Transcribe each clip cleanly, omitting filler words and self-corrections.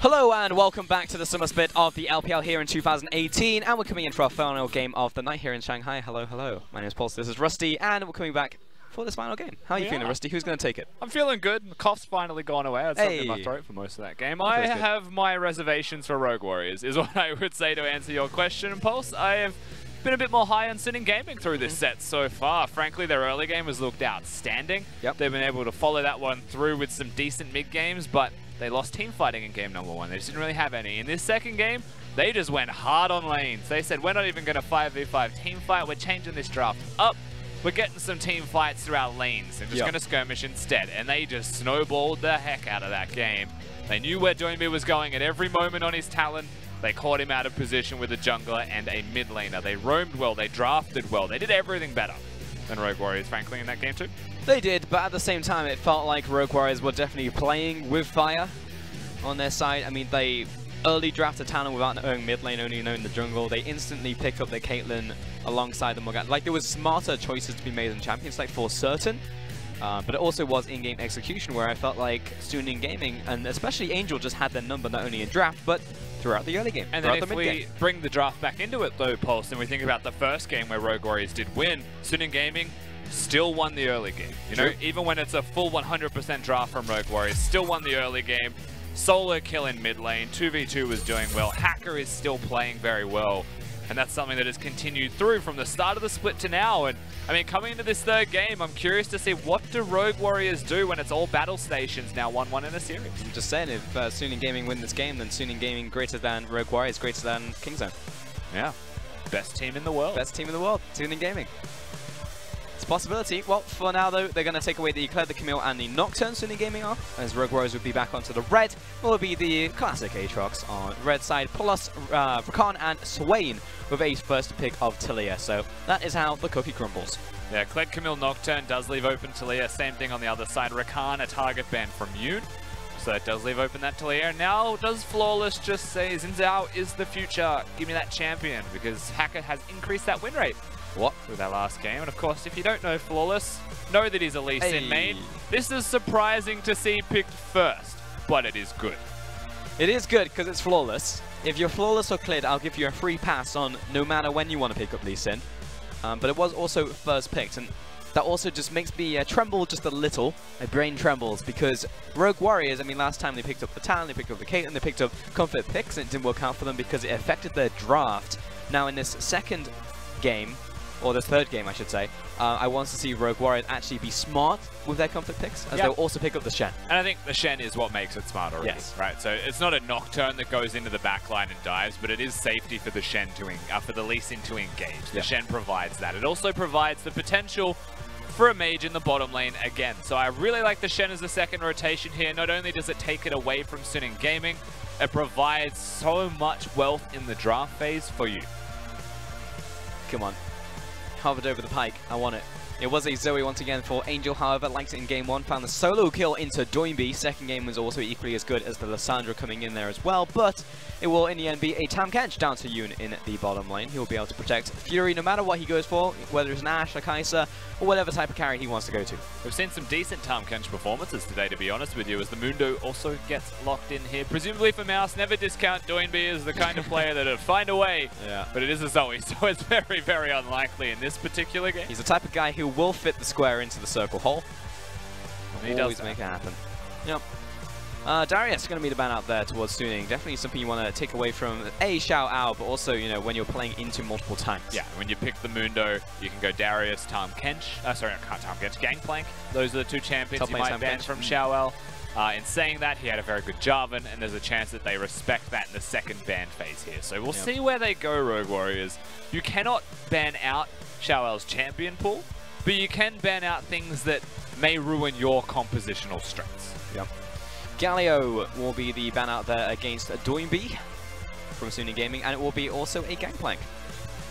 Hello and welcome back to the summer split of the LPL here in 2018, and we're coming in for our final game of the night here in Shanghai. Hello, hello. My name is Paul, this is Rusty, and we're coming back for this final game. How are you feeling, Rusty? Who's going to take it? I'm feeling good. The cough's finally gone away. I had something in my throat for most of that game. I have my reservations for Rogue Warriors, is what I would say to answer your question, Pulse. I have been a bit more high on Sinning Gaming through this set so far. Frankly, their early game has looked outstanding. They've been able to follow that one through with some decent mid games, but they lost team fighting in game number 1. They just didn't really have any. In this second game, they just went hard on lanes. They said, we're not even going to 5v5 team fight. We're changing this draft up. We're getting some team fights through our lanes and just going to skirmish instead. And they just snowballed the heck out of that game. They knew where Doinby was going at every moment on his talon. They caught him out of position with a jungler and a mid laner. They roamed well. They drafted well. They did everything better than Rogue Warriors, frankly, in that game too. They did, but at the same time, it felt like Rogue Warriors were definitely playing with fire on their side. I mean, they early drafted talent without knowing mid lane, only knowing the jungle. They instantly picked up their Caitlyn alongside the Morgana. Like, there was smarter choices to be made in Champions, like, for certain. But it also was in-game execution, where I felt like Sinning Gaming, and especially Angel, just had their number not only in draft, but throughout the early game. And then if we bring the draft back into it, though, Pulse, and we think about the first game where Rogue Warriors did win, Sinning Gaming still won the early game. You know, even when it's a full 100% draft from Rogue Warriors, still won the early game. Solo kill in mid lane, 2v2 was doing well. FLICKR is still playing very well. And that's something that has continued through from the start of the split to now. And I mean, coming into this third game, I'm curious to see what do Rogue Warriors do when it's all battle stations now 1-1 in a series. I'm just saying, if Sinning Gaming win this game, then Sinning Gaming greater than Rogue Warriors, greater than Kingzone. Yeah, best team in the world. Best team in the world, Sinning Gaming. It's a possibility. Well, for now though, they're going to take away the Eclair, the Camille, and the Nocturne Sinning Gaming are, as Rogue Warriors would be back onto the red. It will be the classic Aatrox on red side, plus Rakan and Swain with a first pick of Talia. So that is how the cookie crumbles. Yeah, Kled, Camille, Nocturne does leave open Talia. Same thing on the other side. Rakan, a target ban from Yoon. So it does leave open that Talia. Now, does Flawless just say, Xin Zhao is the future, give me that champion? Because Hacker has increased that win rate. What? With our last game. And of course, if you don't know Flawless, know that he's a Lee Sin main. This is surprising to see picked first, but it is good. It is good because it's Flawless. If you're Flawless or Klid, I'll give you a free pass on no matter when you want to pick up Lee Sin. But it was also first picked, and that also just makes me tremble just a little. My brain trembles because Rogue Warriors, I mean, last time they picked up the Talon, they picked up the Caitlyn, they picked up comfort picks, and it didn't work out for them because it affected their draft. Now in this second game, or the third game, I should say, I want to see Rogue Warriors actually be smart with their comfort picks, as they'll also pick up the Shen. And I think the Shen is what makes it smart already. Yes. Right, so it's not a Nocturne that goes into the backline and dives, but it is safety for the Shen to, for the Lee Sin to engage. The Shen provides that. It also provides the potential for a mage in the bottom lane again. So I really like the Shen as the second rotation here. Not only does it take it away from Sinning Gaming, it provides so much wealth in the draft phase for you. Come on. Hovered over the pike. I want it. It was a Zoe once again for Angel, however, liked it in game 1, found the solo kill into Doinby. Second game was also equally as good as the Lissandra coming in there as well, but it will in the end be a Tahm Kench down to Yoon in the bottom lane. He will be able to protect Fury no matter what he goes for, whether it's an Ashe, a Kai'Sa, or whatever type of carry he wants to go to. We've seen some decent Tahm Kench performances today, to be honest with you, as the Mundo also gets locked in here. Presumably for Mouse, never discount Doinby as the kind of player that would find a way, but it is a Zoe, so it's very, very unlikely in this particular game. He's the type of guy who will fit the square into the circle hole. He always does make it happen. Yep. Darius is going to be the ban out there towards Sinning. Definitely something you want to take away from Xiao Ao, but also, you know, when you're playing into multiple times. Yeah, when you pick the Mundo, you can go Darius, Tahm Kench. Sorry, not Tahm Kench, Gangplank. Those are the two champions you might ban from Xiao Ao. In saying that, he had a very good Jarvan, and there's a chance that they respect that in the second ban phase here. So we'll see where they go, Rogue Warriors. You cannot ban out Xiao Ao's champion pool, but you can ban out things that may ruin your compositional strengths. Yep. Galio will be the ban out there against Doinby from Sinning Gaming, and it will be also a Gangplank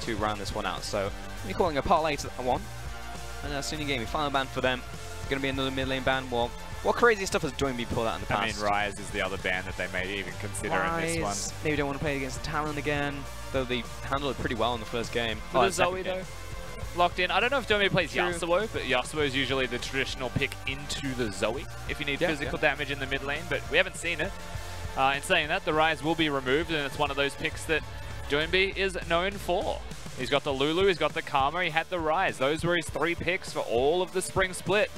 to round this one out. So we're calling a parlay to that one. And Sinning Gaming, final ban for them. Going to be another mid lane ban. Well, what crazy stuff has Doinby pulled out in the past? I mean, Ryze is the other ban that they may even consider in this one. Maybe don't want to play against Talon again, though they handled it pretty well in the first game. For the Zoe, though, locked in. I don't know if Doinby plays Yasuo, but Yasuo is usually the traditional pick into the Zoe if you need physical damage in the mid lane, but we haven't seen it. In saying that, the Rise will be removed, and it's one of those picks that Doinby is known for. He's got the Lulu, he's got the Karma, he had the Rise. Those were his 3 picks for all of the spring split.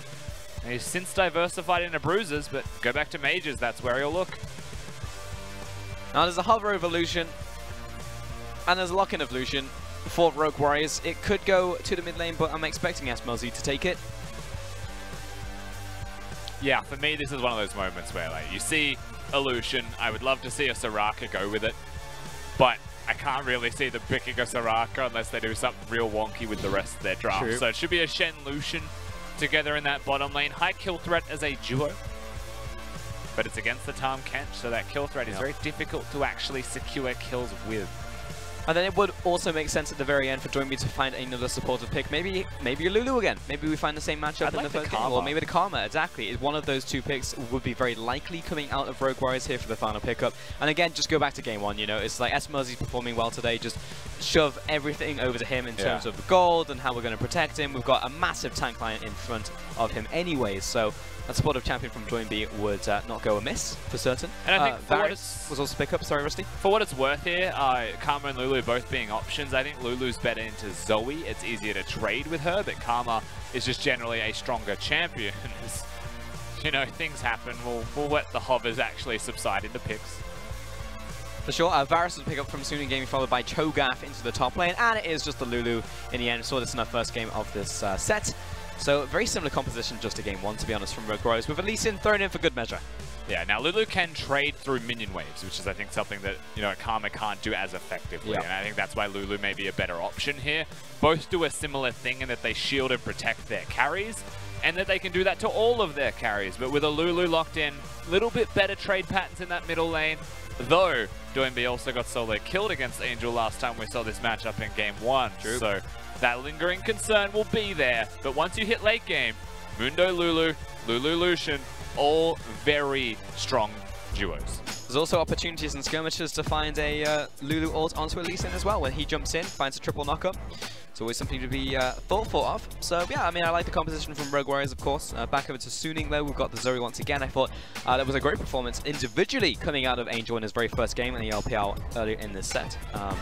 And he's since diversified into Bruisers, but go back to Mages, that's where he'll look. Now there's a Hover Evolution, and there's a Lock-in Evolution for Rogue Warriors. It could go to the mid lane, but I'm expecting SMLZ to take it. Yeah, for me, this is one of those moments where, like, you see Illusion, I would love to see a Soraka go with it, but I can't really see them picking a Soraka unless they do something real wonky with the rest of their draft. True. So it should be a Shen Lucian together in that bottom lane. High kill threat as a duo, but it's against the Tahm Kench, so that kill threat is very difficult to actually secure kills with. And then it would also make sense at the very end for Doinby to find another supportive pick. Maybe a Lulu again. Maybe we find the same matchup in the first game. Or maybe the Karma, exactly. One of those 2 picks would be very likely coming out of Rogue Warriors here for the final pickup. And again, just go back to game 1, you know. It's like SMLZ's performing well today. Just shove everything over to him in terms of the gold and how we're going to protect him. We've got a massive tank line in front of him anyways, so a supportive champion from Doinby would not go amiss, for certain. And I think for what was also pick up. Sorry, Rusty. For what it's worth here, Karma and Lulu both being options. I think Lulu's better into Zoe. It's easier to trade with her, but Karma is just generally a stronger champion. As, you know, things happen. We'll let the hovers actually subside into picks. For sure, Varus will pick up from Suning Gaming, followed by Cho'Gath into the top lane, and it is just the Lulu in the end. We saw this in our first game of this set. So very similar composition just to game 1, to be honest, from Rogue Warriors, with Lee Sin thrown in for good measure. Yeah, now Lulu can trade through minion waves, which is, I think, something that, you know, Karma can't do as effectively. And I think that's why Lulu may be a better option here. Both do a similar thing in that they shield and protect their carries, and that they can do that to all of their carries. But with a Lulu locked in, a little bit better trade patterns in that middle lane. Though, Doinby also got solo killed against Angel last time we saw this matchup in game 1. True. So that lingering concern will be there. But once you hit late game, Mundo Lulu, Lulu Lucian, all very strong duos. There's also opportunities in skirmishes to find a Lulu ult onto a Lee Sin as well. When he jumps in, finds a triple knockup. It's always something to be thoughtful of. So yeah, I mean, I like the composition from Rogue Warriors, of course. Back over to Suning though, we've got the Zoe once again. I thought that was a great performance individually coming out of Angel in his very first game in the LPL earlier in this set.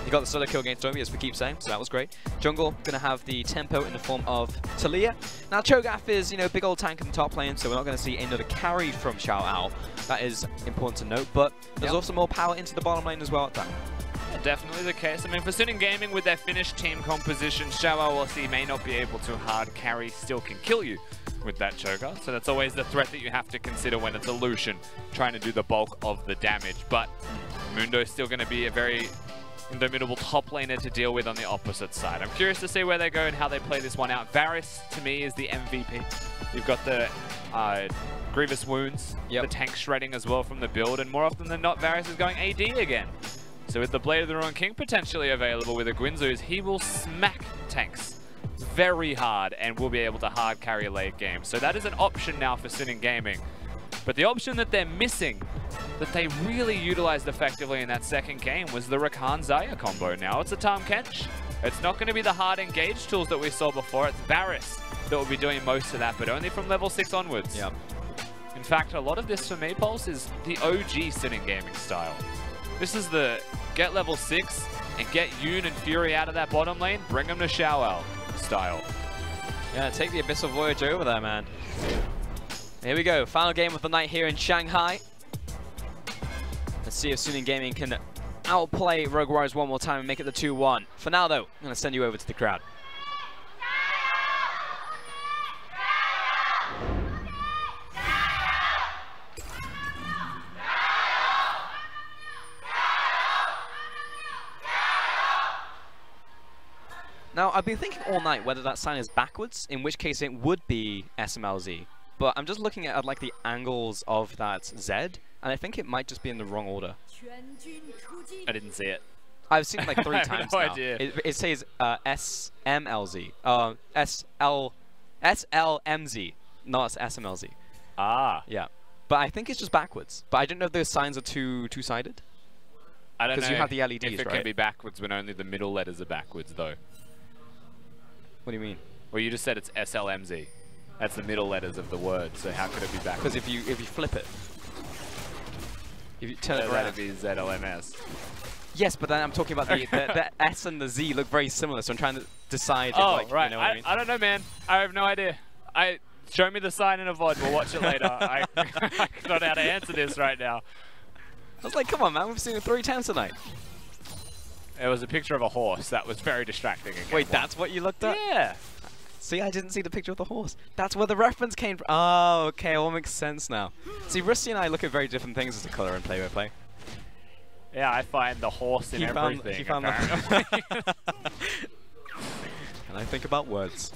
He got the solo kill against Doinby, as we keep saying, so that was great. Jungle gonna have the tempo in the form of Talia. Now Cho'Gath is, you know, big old tank in the top lane, so we're not gonna see another carry from Xiao Ao. That is important to note, but there's also more power into the bottom lane as well at that. Yeah, definitely the case. I mean, for Suning Gaming, with their finished team composition, Xiao Ao may not be able to hard carry, still can kill you with that Cho'Gath. So that's always the threat that you have to consider when it's a Lucian trying to do the bulk of the damage. But Mundo's still going to be a very indomitable top laner to deal with on the opposite side. I'm curious to see where they go and how they play this one out. Varus, to me, is the MVP. You've got the Grievous Wounds, the tank shredding as well from the build, and more often than not, Varus is going AD again. So with the Blade of the Ruined King potentially available with a Guinzoos, he will smack tanks very hard and will be able to hard carry late game. So that is an option now for Suning Gaming. But the option that they're missing, that they really utilized effectively in that second game, was the Rakan Xayah combo. Now it's a Tahm Kench. It's not going to be the hard engage tools that we saw before. It's Varus that will be doing most of that, but only from level 6 onwards. Yep. In fact, a lot of this for me, Pulse, is the OG Suning Gaming style. This is the get level 6 and get Yoon and Fury out of that bottom lane, bring them to Xiao Ao style. Yeah, take the Abyssal Voyage over there, man. Here we go, final game of the night here in Shanghai. Let's see if Suning Gaming can outplay Rogue Warriors one more time and make it the 2-1. For now, though, I'm going to send you over to the crowd. Now, I've been thinking all night whether that sign is backwards, in which case it would be SMLZ. But I'm just looking at like the angles of that Z, and I think it might just be in the wrong order. I didn't see it. I've seen it like 3 times no now. idea. It says SMLZ. SLMZ, not SMLZ. Ah. Yeah. But I think it's just backwards. But I don't know if those signs are two-sided. I don't know because you have the LEDs, if it can be backwards when only the middle letters are backwards, though. What do you mean? Well, you just said it's SLMZ. That's the middle letters of the word, so how could it be backwards? Because if you flip it. If you turn it around. That'd be ZLMS. Yes, but then I'm talking about the S and the Z look very similar, so I'm trying to decide. Oh, if, like, right. You know what I mean? I don't know, man. I have no idea. Show me the sign in a VOD. We'll watch it later. I don't know how to answer this right now. I was like, come on, man. We've seen it 3 times tonight. It was a picture of a horse. That was very distracting. Wait, that's what you looked at? Yeah. See, I didn't see the picture of the horse. That's where the reference came from. Oh, okay. It all makes sense now. See, Rusty and I look at very different things as a color in play-by-play. Yeah, I find the horse in everything. He found apparently. And I think about words.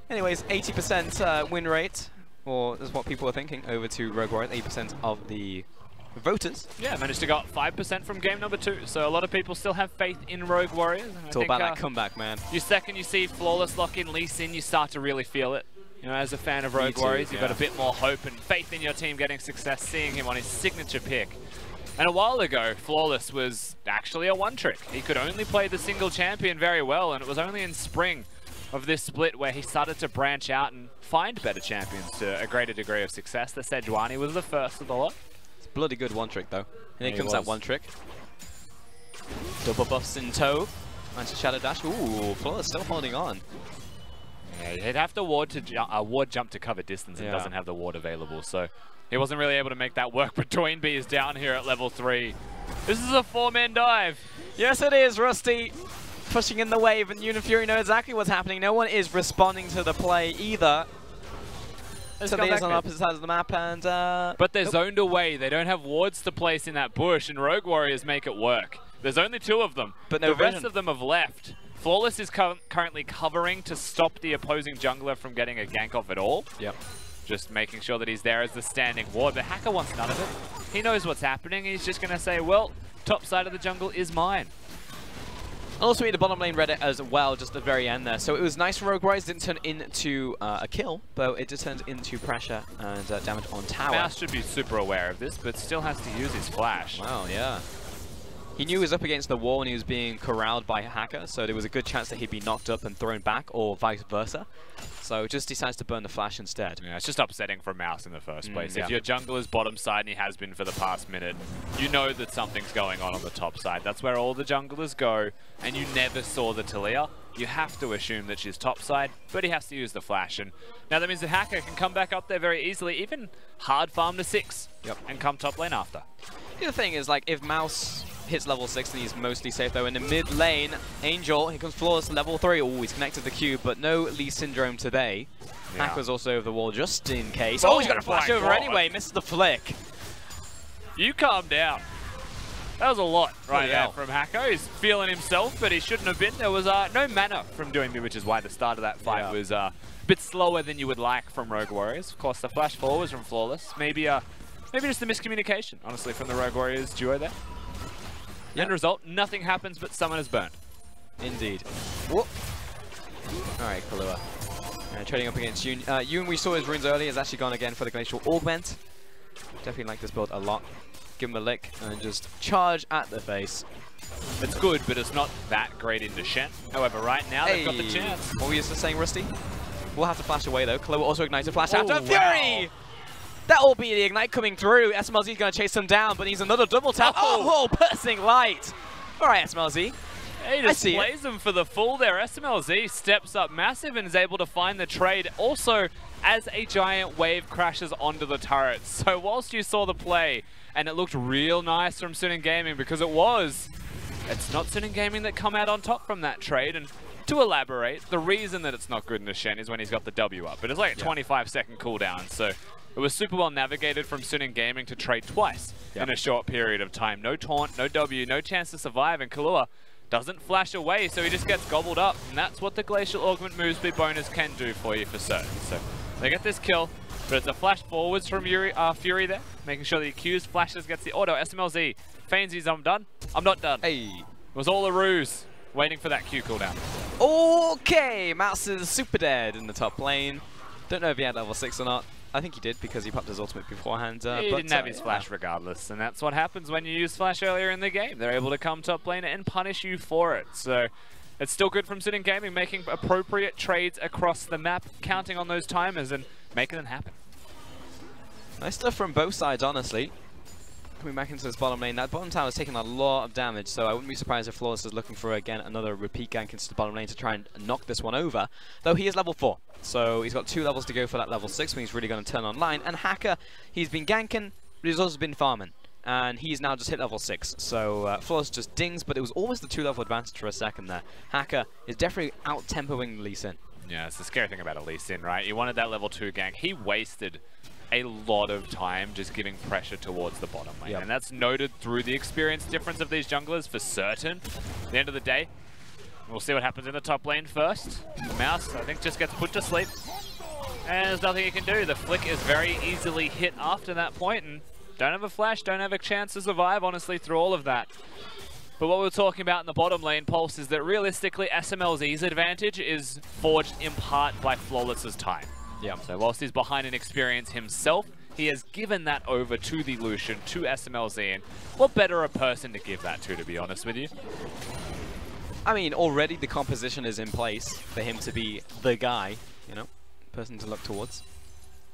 Anyways, 80% win rate, or is what people are thinking, over to Rogue Warriors. 80% of the voters. Yeah, managed to got 5% from game number 2, so a lot of people still have faith in Rogue Warriors. It's all about that comeback, man. Second you see Flawless lock in Lee Sin, you start to really feel it. You know, as a fan of Rogue Warriors, you've got a bit more hope and faith in your team getting success, seeing him on his signature pick. And a while ago, Flawless was actually a one-trick. He could only play the single champion very well, and it was only in spring of this split where he started to branch out and find better champions to a greater degree of success. The Sejuani was the first of the lot. It's bloody good one-trick, though. And here comes that one-trick. Double buffs in tow. Nice shadow dash. Ooh, Flawless still holding on. Yeah, he'd have to ward jump to cover distance and doesn't have the ward available, so he wasn't really able to make that work. But Toynbee is down here at level 3. This is a 4-man dive. Yes, it is, Rusty. Pushing in the wave, and Unifury know exactly what's happening. No one is responding to the play either. So they're on opposite sides of the map, and but they're zoned away. They don't have wards to place in that bush, and Rogue Warriors make it work. There's only 2 of them, but no vision. Rest of them have left. Flawless is currently covering to stop the opposing jungler from getting a gank off at all. Yep. Just making sure that he's there as the standing ward. The Hacker wants none of it. He knows what's happening. He's just going to say, well, top side of the jungle is mine. Also, we had the bottom lane Reddit as well, just at the very end there. So it was nice for Rogue Warriors. Didn't turn into a kill, but it just turned into pressure and damage on tower. Mouse should be super aware of this, but still has to use his flash. Wow, yeah. He knew he was up against the wall and he was being corralled by a Hacker, so there was a good chance that he'd be knocked up and thrown back, or vice versa. So just decides to burn the flash instead. Yeah, it's just upsetting for Mouse in the first place. If your jungler's bottom side, and he has been for the past minute, you know that something's going on the top side. That's where all the junglers go, and you never saw the Talia. You have to assume that she's top side, but he has to use the flash. And now that means the Hacker can come back up there very easily, even hard farm to 6, and come top lane after. The other thing is, like, if Mouse hits level 6 and he's mostly safe, though. In the mid lane, Angel, here comes Flawless, level 3. Oh, he's connected the cube, but no Lee Syndrome today. Hacker's also over the wall just in case. Oh, he's got a flash over anyway, misses the flick. You calm down. That was a lot right there from Hacker. He's feeling himself, but he shouldn't have been. There was no mana from doing me, which is why the start of that fight was a bit slower than you would like from Rogue Warriors. Of course, the flash forward was from Flawless. Maybe just a miscommunication, honestly, from the Rogue Warriors duo there. End result, nothing happens, but someone is burnt. Indeed. Whoop. Alright, Kahlua. Trading up against Yoon. Yoon, we saw his runes earlier, has actually gone again for the Glacial Augment. Definitely like this build a lot. Give him a lick and just charge at the face. It's good, but it's not that great into Shen. However, right now they've got the chance. What were you just saying, Rusty? We'll have to flash away though. Kahlua also ignites a flash after Fury! That will be the ignite coming through. SMLZ is going to chase them down, but he's another double tap. Oh, bursting light. All right, SMLZ. He just plays him for the full there. SMLZ steps up massive and is able to find the trade. Also, as a giant wave crashes onto the turret. So whilst you saw the play, and it looked real nice from Suning Gaming, because it was, it's not Suning Gaming that come out on top from that trade. And to elaborate, the reason that it's not good in the Shen is when he's got the W up. But it's like a 25-second cooldown, so it was super well navigated from Suning Gaming to trade twice in a short period of time. No taunt, no W, no chance to survive, and Kahlua doesn't flash away, so he just gets gobbled up. And that's what the Glacial Augment move speed bonus can do for you for certain. So they get this kill, but it's a flash forwards from Fury there, making sure the accused flashes, gets the auto. SMLZ feigns he's done. I'm not done. It was all a ruse, waiting for that Q cooldown. Okay, Mouse is super dead in the top lane. Don't know if he had level 6 or not. I think he did because he popped his ultimate beforehand. He didn't have his flash regardless, and that's what happens when you use flash earlier in the game. They're able to come top lane and punish you for it. So it's still good from Suning Gaming, making appropriate trades across the map, counting on those timers and making them happen. Nice stuff from both sides, honestly. Coming back into this bottom lane, that bottom tower is taking a lot of damage, so I wouldn't be surprised if Flawless is looking for, again, another repeat gank into the bottom lane to try and knock this one over. Though he is level 4, so he's got 2 levels to go for that level 6 when he's really going to turn online. And Hacker, he's been ganking, but he's also been farming. And he's now just hit level 6, so Flawless just dings, but it was almost the 2-level advantage for a second there. Hacker is definitely out-tempoing Lee Sin. Yeah, it's the scary thing about a Lee Sin, right? You wanted that level 2 gank. He wasted a lot of time just giving pressure towards the bottom lane. Yep. And that's noted through the experience difference of these junglers for certain. At the end of the day, we'll see what happens in the top lane first. Mouse, I think, just gets put to sleep. And there's nothing he can do. The flick is very easily hit after that point, and don't have a flash, don't have a chance to survive, honestly, through all of that. But what we were talking about in the bottom lane, Pulse, is that realistically, SMLZ's advantage is forged in part by Flawless's time. Yeah. So whilst he's behind in experience himself, he has given that over to the Lucian, to SMLZ, and what better a person to give that to be honest with you? I mean, already the composition is in place for him to be the guy, you know, person to look towards.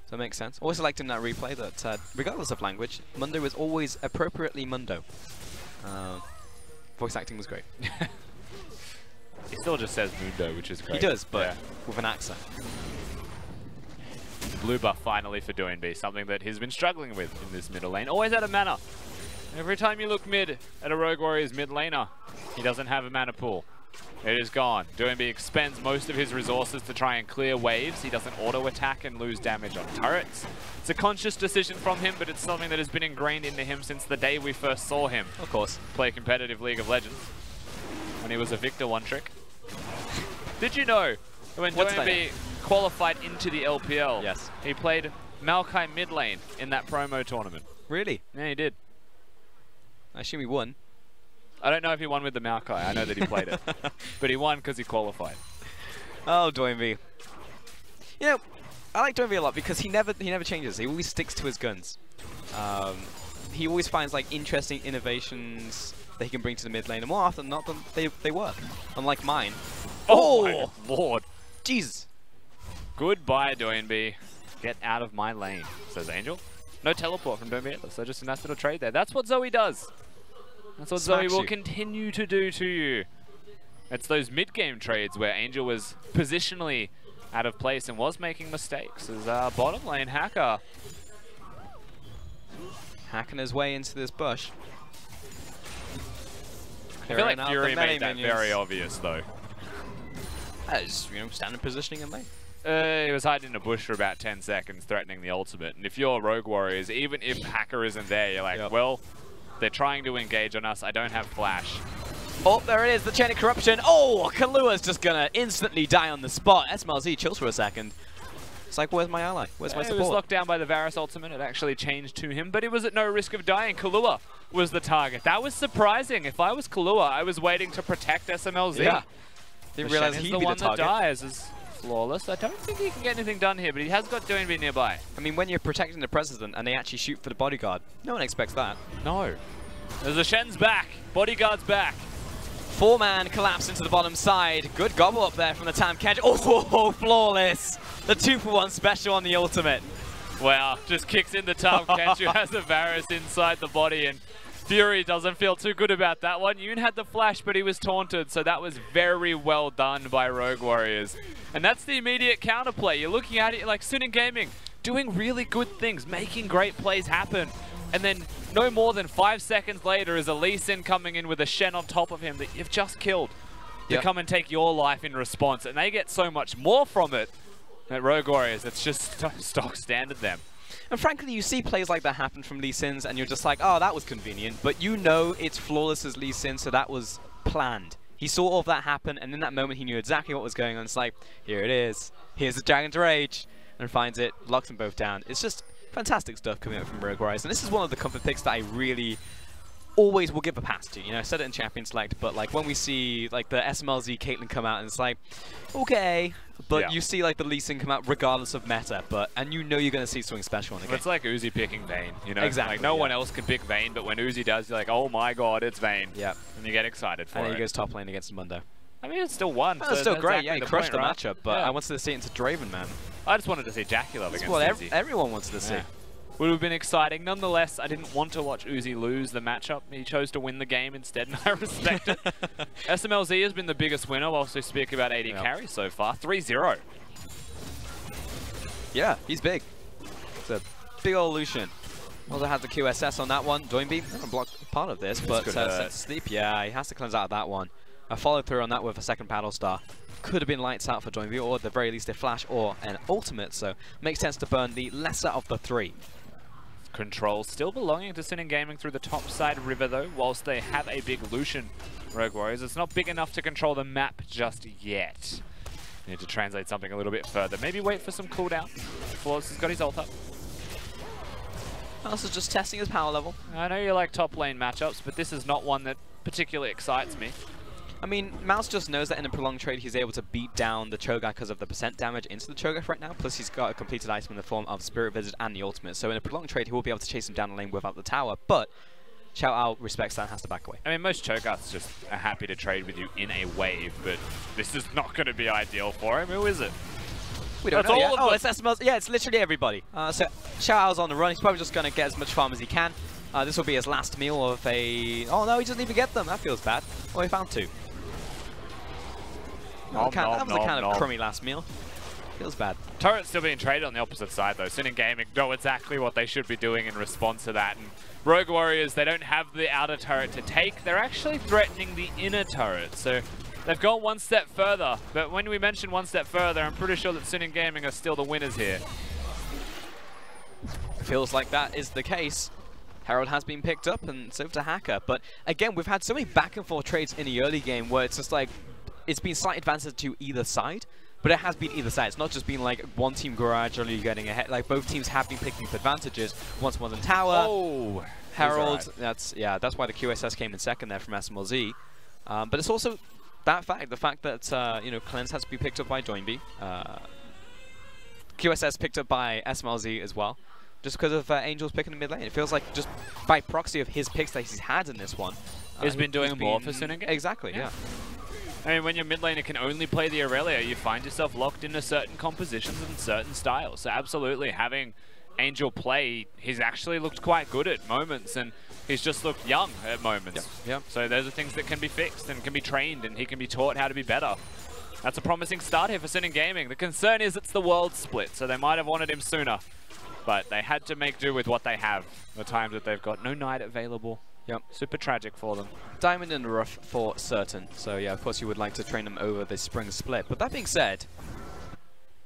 So it makes sense. Also liked in that replay that, regardless of language, Mundo was always appropriately Mundo. Voice acting was great. He still just says Mundo, which is great. He does, but with an accent. Blue buff finally for DoinB, something that he's been struggling with in this middle lane. Always out of mana. Every time you look mid at a Rogue Warriors mid laner, he doesn't have a mana pool. It is gone. DoinB expends most of his resources to try and clear waves. He doesn't auto-attack and lose damage on turrets. It's a conscious decision from him, but it's something that has been ingrained into him since the day we first saw him, of course, play competitive League of Legends when he was a Victor one-trick. Did you know that when DoinB qualified into the LPL, yes, he played Maokai mid lane in that promo tournament? Really? Yeah, he did. I assume he won. I don't know if he won with the Maokai. I know that he played it. But he won because he qualified. Oh, DoinB. You know, I like DoinB a lot because he never changes. He always sticks to his guns. He always finds like interesting innovations that he can bring to the mid lane, and more often than not, they work. Unlike mine. Oh my lord. Jesus. Goodbye, DoinB. Get out of my lane, says Angel. No teleport from DoinB, so just a nice little trade there. That's what Zoe does. That's what Zoe will continue to do to you. It's those mid-game trades where Angel was positionally out of place and was making mistakes. As bottom lane Hacker hacking his way into this bush. I feel like Fury made that very obvious, though. As you know, standard positioning in lane. He was hiding in a bush for about 10 seconds, threatening the ultimate. And if you're Rogue Warriors, even if Hacker isn't there, you're like, well, they're trying to engage on us. I don't have flash. Oh, there it is, the chain of corruption. Oh, Kalua's just gonna instantly die on the spot. SMLZ chills for a second. It's like, where's my ally? Where's my support? He was locked down by the Varus ultimate. It actually changed to him, but he was at no risk of dying. Kalua was the target. That was surprising. If I was Kalua, I was waiting to protect SMLZ. Yeah. Didn't realize he'd be the one target. That dies is flawless. I don't think he can get anything done here, but he has got DoinB nearby. I mean, when you're protecting the president and they actually shoot for the bodyguard, no one expects that. No. There's a Shen's back. Bodyguard's back. 4-man collapse into the bottom side. Good gobble up there from the Tam Kedge. Oh, flawless. The 2-for-1 special on the ultimate. Wow, just kicks in the Tam Kedge, who has a Varus inside the body, and Fury doesn't feel too good about that one. Yoon had the flash, but he was taunted, so that was very well done by Rogue Warriors. And that's the immediate counterplay. You're looking at it like Sin Gaming, doing really good things, making great plays happen. And then no more than 5 seconds later is a Lee Sin coming in with a Shen on top of him that you've just killed to come and take your life in response. And they get so much more from it at Rogue Warriors. It's just stock standard them. And frankly, you see plays like that happen from Lee Sin's and you're just like, oh, that was convenient. But you know it's flawless as Lee Sin, so that was planned. He saw all of that happen, and in that moment he knew exactly what was going on. It's like, here it is. Here's the Dragon's Rage. And finds it, locks them both down. It's just fantastic stuff coming out from Rogue Warriors, and this is one of the comfort picks that I really always will give a pass to. You know, I said it in Champion Select, but like when we see like the SMLZ Caitlyn come out, and it's like, okay, but you see like the Lee Sin come out regardless of meta, and you know you're going to see something special in the game. It's like Uzi picking Vayne, you know? Exactly. Like no one else can pick Vayne, but when Uzi does, you're like, oh my god, it's Vayne. Yeah. And you get excited for it. And then he goes top lane against Mundo. I mean, it's still won. Oh, it's still great, exactly he crushed the matchup, but I wanted to see it into Draven, man. I just wanted to see Jackie Love against Well, Uzi. everyone wants to see. would have been exciting. Nonetheless, I didn't want to watch Uzi lose the matchup. He chose to win the game instead, and I respect it. SMLZ has been the biggest winner whilst we speak about AD carry so far. 3-0. Yeah, he's big. It's a big old Lucian. Also had the QSS on that one. Doinby blocked part of this, but sent to sleep. Yeah, he has to cleanse out of that one. A follow through on that with a second paddle star. Could have been lights out for Doinby, or at the very least a flash or an ultimate, so makes sense to burn the lesser of the three. Control still belonging to Sinning Gaming through the top side river though, whilst they have a big Lucian Rogue Warriors. It's not big enough to control the map just yet. Need to translate something a little bit further. Maybe wait for some cooldown. Flawless has got his ult up. Also just testing his power level. I know you like top lane matchups, but this is not one that particularly excites me. I mean, Mouse just knows that in a prolonged trade he's able to beat down the Cho'Gath because of the % damage into the Cho'Gath right now, plus he's got a completed item in the form of Spirit Visit and the ultimate, so in a prolonged trade he will be able to chase him down the lane without the tower, but Chow Ao respects that and has to back away. I mean, most Cho'Gaths just are happy to trade with you in a wave, but this is not going to be ideal for him. Who is it? We don't know yet. Oh, it's SMLZ. Yeah, it's literally everybody. So Chow Ao's on the run. He's probably just going to get as much farm as he can. This will be his last meal of a... Oh no, he doesn't even get them. That feels bad. Oh, he found two. That was a kind of crummy last meal. Feels bad. Turret's still being traded on the opposite side though. Sinning Gaming know exactly what they should be doing in response to that. And Rogue Warriors, they don't have the outer turret to take. They're actually threatening the inner turret. So they've gone one step further. But when we mention one step further, I'm pretty sure that Sinning Gaming are still the winners here. Feels like that is the case. Herald has been picked up and so to Hacker. But again, we've had so many back and forth trades in the early game where it's just like, it's been slight advantage to either side, but it has been either side. It's not just been like one team gradually getting ahead. Like both teams have been picking up advantages. Once more than Tower. Oh, Herald. That's why the QSS came in second there from SMLZ. But it's also that fact, the fact that you know, Cleanse has to be picked up by Doinby. QSS picked up by SMLZ as well, just because of Angel's picking the mid lane. It feels like just by proxy of his picks that he's had in this one, he's been doing more for Sinning. Exactly, yeah. I mean, when your mid laner can only play the Aurelia, you find yourself locked into certain compositions and certain styles. So absolutely, having Angel play, he's actually looked quite good at moments, and he's just looked young at moments. Yeah. So those are things that can be fixed and can be trained, and he can be taught how to be better. That's a promising start here for Sinning Gaming. The concern is it's the world split, so they might have wanted him sooner, but they had to make do with what they have. The times that they've got no Knight available. Yep. Super tragic for them. Diamond in the rough for certain. So yeah, of course you would like to train them over this spring split. But that being said,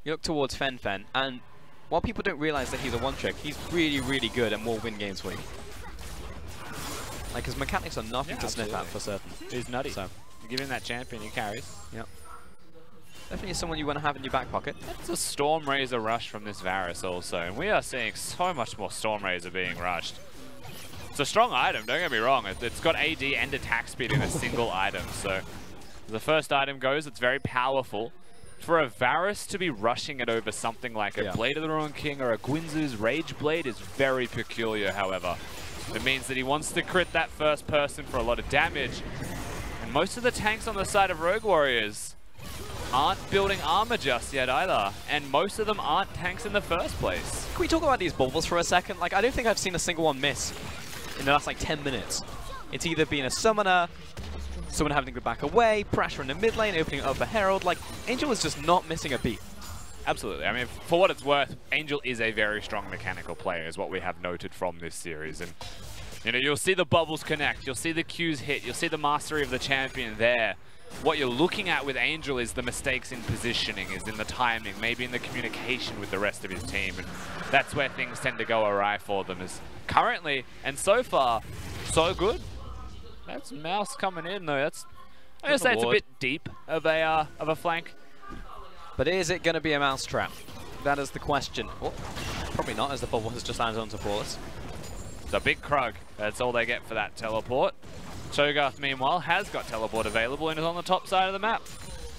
you look towards Fen, and while people don't realize that he's a one-trick, he's really, really good and will win games for you. Like, his mechanics are nothing to sniff at for certain. He's nutty. So you give him that champion, he carries. Yep. Definitely someone you want to have in your back pocket. That's a Stormrazor rush from this Varus also, and we are seeing so much more Stormrazor being rushed. It's a strong item, don't get me wrong. It's got AD and attack speed in a single item, so the first item goes, it's very powerful. For a Varus to be rushing it over something like a Blade of the Ruined King or a Guinzu's Rage Blade is very peculiar, however. It means that he wants to crit that first person for a lot of damage, and most of the tanks on the side of Rogue Warriors aren't building armor just yet either, and most of them aren't tanks in the first place. Can we talk about these baubles for a second? Like, I don't think I've seen a single one miss in the last like 10 minutes. It's either been a summoner, someone having to go back away, pressure in the mid lane, opening up for Herald. Like, Angel is just not missing a beat. Absolutely. I mean, for what it's worth, Angel is a very strong mechanical player, is what we have noted from this series. And, you know, you'll see the bubbles connect, you'll see the Qs hit, you'll see the mastery of the champion there. What you're looking at with Angel is the mistakes in positioning, is in the timing, maybe in the communication with the rest of his team. And that's where things tend to go awry for them, is currently, and so far, so good. That's Mouse coming in though. That's, I'm gonna say it's a bit deep of a flank. But is it gonna be a mouse trap? That is the question. Oh, probably not, as the bubble has just landed onto Flawless. It's a big Krug. That's all they get for that teleport. Cho'Gath, meanwhile, has got teleport available and is on the top side of the map.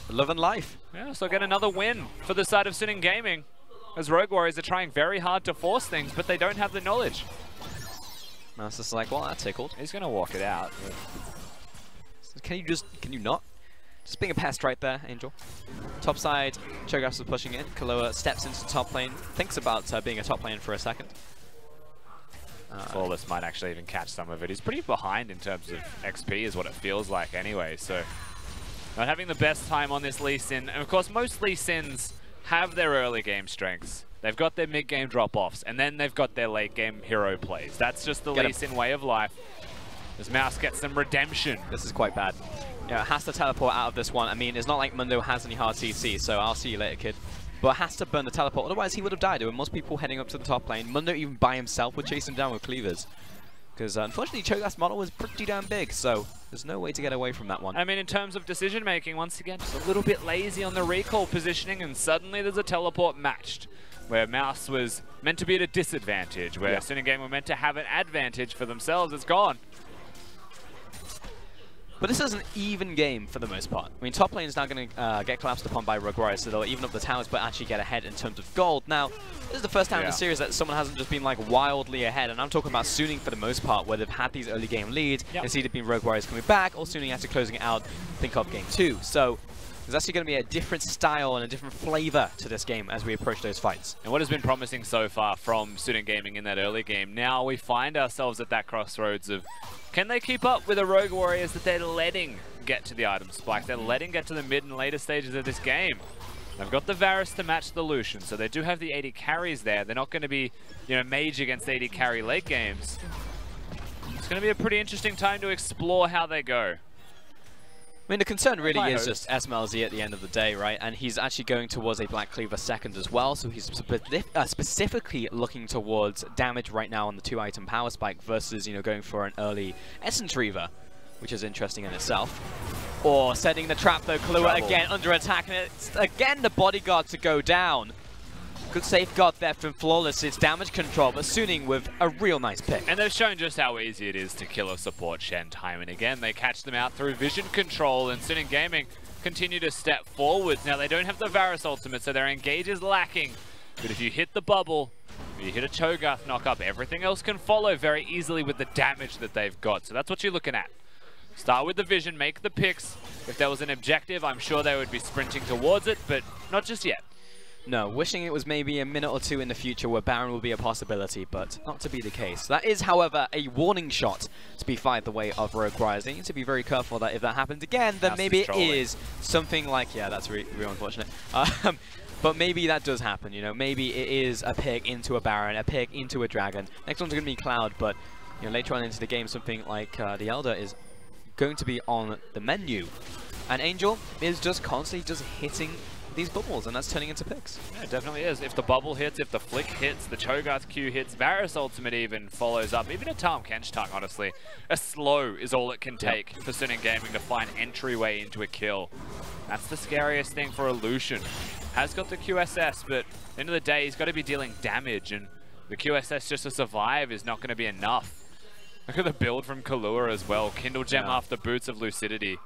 Love and life. Yeah, so get another win for the side of Sinning Gaming, as Rogue Warriors are trying very hard to force things, but they don't have the knowledge. Mouse is like, well, that tickled. He's going to walk it out. Can you not? Just being a pest right there, Angel. Top side, Cho'Gath is pushing in. Kaloa steps into top lane, thinks about being a top lane for a second. Flawless might actually even catch some of it. He's pretty behind in terms of XP is what it feels like anyway, so not having the best time on this Lee Sin. And of course, most Lee Sins have their early game strengths. They've got their mid-game drop-offs, and then they've got their late-game hero plays. That's just the Lee Sin way of life. As Mouse gets some redemption. This is quite bad. Yeah, has to teleport out of this one. I mean, it's not like Mundo has any hard CC, so I'll see you later, kid. But has to burn the teleport, otherwise he would have died. There were most people heading up to the top lane. Mundo even by himself would chase him down with cleavers. Because unfortunately, Cho'Gath's model was pretty damn big, so there's no way to get away from that one. I mean, in terms of decision making, once again, just a little bit lazy on the recall positioning, and suddenly there's a teleport matched. Where Mouse was meant to be at a disadvantage, where Sin and Game were meant to have an advantage for themselves, it's gone. But this is an even game for the most part. I mean, top lane is now going to get collapsed upon by Rogue Warriors, so they'll even up the towers, but actually get ahead in terms of gold. Now, this is the first time in the series that someone hasn't just been like wildly ahead, and I'm talking about Suning for the most part, where they've had these early game leads. It's either been Rogue Warriors coming back, or Suning after closing it out, think of game 2. So there's actually going to be a different style and a different flavor to this game as we approach those fights. And what has been promising so far from Student Gaming in that early game, now we find ourselves at that crossroads of, can they keep up with the Rogue Warriors that they're letting get to the item spike? They're letting get to the mid and later stages of this game. They've got the Varus to match the Lucian, so they do have the AD carries there. They're not going to be, you know, mage against AD carry late games. It's going to be a pretty interesting time to explore how they go. I mean, the concern really is just SMLZ at the end of the day, right? And he's actually going towards a Black Cleaver second as well, so he's specifically looking towards damage right now on the 2-item power spike versus, you know, going for an early Essence Reaver, which is interesting in itself. Or setting the trap though, Kahlua again under attack, and it's again the bodyguard to go down. Good safeguard there from Flawless, it's damage control, but Suning with a real nice pick. And they've shown just how easy it is to kill a support Shen time and again. They catch them out through vision control, and Suning Gaming continue to step forwards. Now they don't have the Varus ultimate, so their engage is lacking. But if you hit the bubble, you hit a Cho'Gath knock up, everything else can follow very easily with the damage that they've got. So that's what you're looking at. Start with the vision, make the picks. If there was an objective, I'm sure they would be sprinting towards it, but not just yet. No, wishing it was maybe a minute or two in the future where Baron will be a possibility, but not to be the case. That is, however, a warning shot to be fired the way of Rogue Warriors. They need to be very careful that if that happens again, then maybe it is something like, yeah, that's real unfortunate. But maybe that does happen, you know, maybe it is a pick into a Baron, a pick into a Dragon. Next one's going to be Cloud, but you know, later on into the game, something like the Elder is going to be on the menu. And Angel is just constantly just hitting these bubbles, and that's turning into picks. Yeah, it definitely is. If the bubble hits, if the flick hits, the Cho'Gath Q hits, Varus ultimate even follows up. Even a Tahm Kench Tongue, honestly. A slow is all it can take for Suning Gaming to find entryway into a kill. That's the scariest thing for a Lucian. Has got the QSS, but at the end of the day, he's got to be dealing damage, and the QSS just to survive is not going to be enough. Look at the build from Kahlua as well. Kindle Gem after Boots of Lucidity.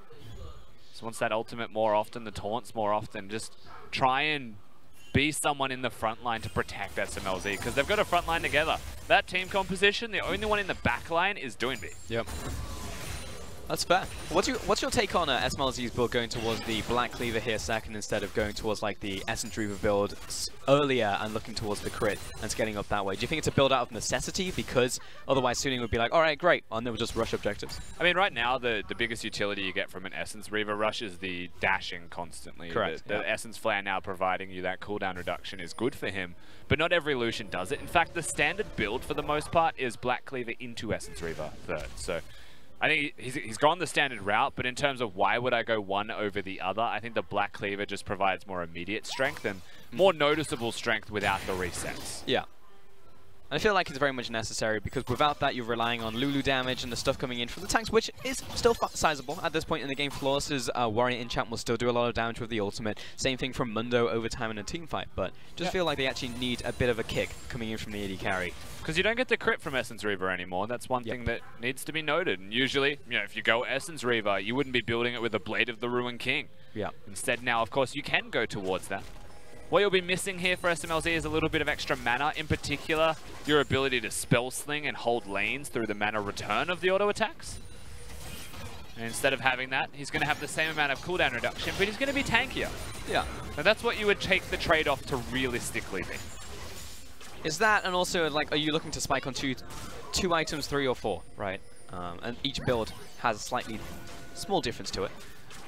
Just wants that ultimate more often, the taunts more often. Just try and be someone in the front line to protect SMLZ, because they've got a front line together. That team composition, the only one in the back line is Doinby. Yep. That's fair. What's your take on SMLZ's build going towards the Black Cleaver here second instead of going towards like the Essence Reaver build earlier and looking towards the crit and scaling up that way? Do you think it's a build out of necessity because otherwise Suning would be like, all right, great, and then we'll just rush objectives? I mean, right now the biggest utility you get from an Essence Reaver rush is the dashing constantly. Correct. The Essence Flare now providing you that cooldown reduction is good for him, but not every Lucian does it. In fact, the standard build for the most part is Black Cleaver into Essence Reaver third. So I think he's gone the standard route, but in terms of why would I go one over the other, I think the Black Cleaver just provides more immediate strength and more noticeable strength without the resets. Yeah. And I feel like it's very much necessary because without that you're relying on Lulu damage and the stuff coming in from the tanks, which is still sizable at this point in the game. Flawless's Warrior Enchant will still do a lot of damage with the ultimate. Same thing from Mundo over time in a team fight, but just feel like they actually need a bit of a kick coming in from the AD carry. Because you don't get the crit from Essence Reaver anymore. That's one thing that needs to be noted. And usually, you know, if you go Essence Reaver, you wouldn't be building it with a Blade of the Ruined King. Yeah. Instead now, of course, you can go towards that. What you'll be missing here for SMLZ is a little bit of extra mana, in particular, your ability to spell sling and hold lanes through the mana return of the auto attacks. And instead of having that, he's going to have the same amount of cooldown reduction, but he's going to be tankier. Yeah. Now that's what you would take the trade-off to realistically be. Is that, and also, like, are you looking to spike on two items, 3 or 4, right? And each build has a slightly small difference to it.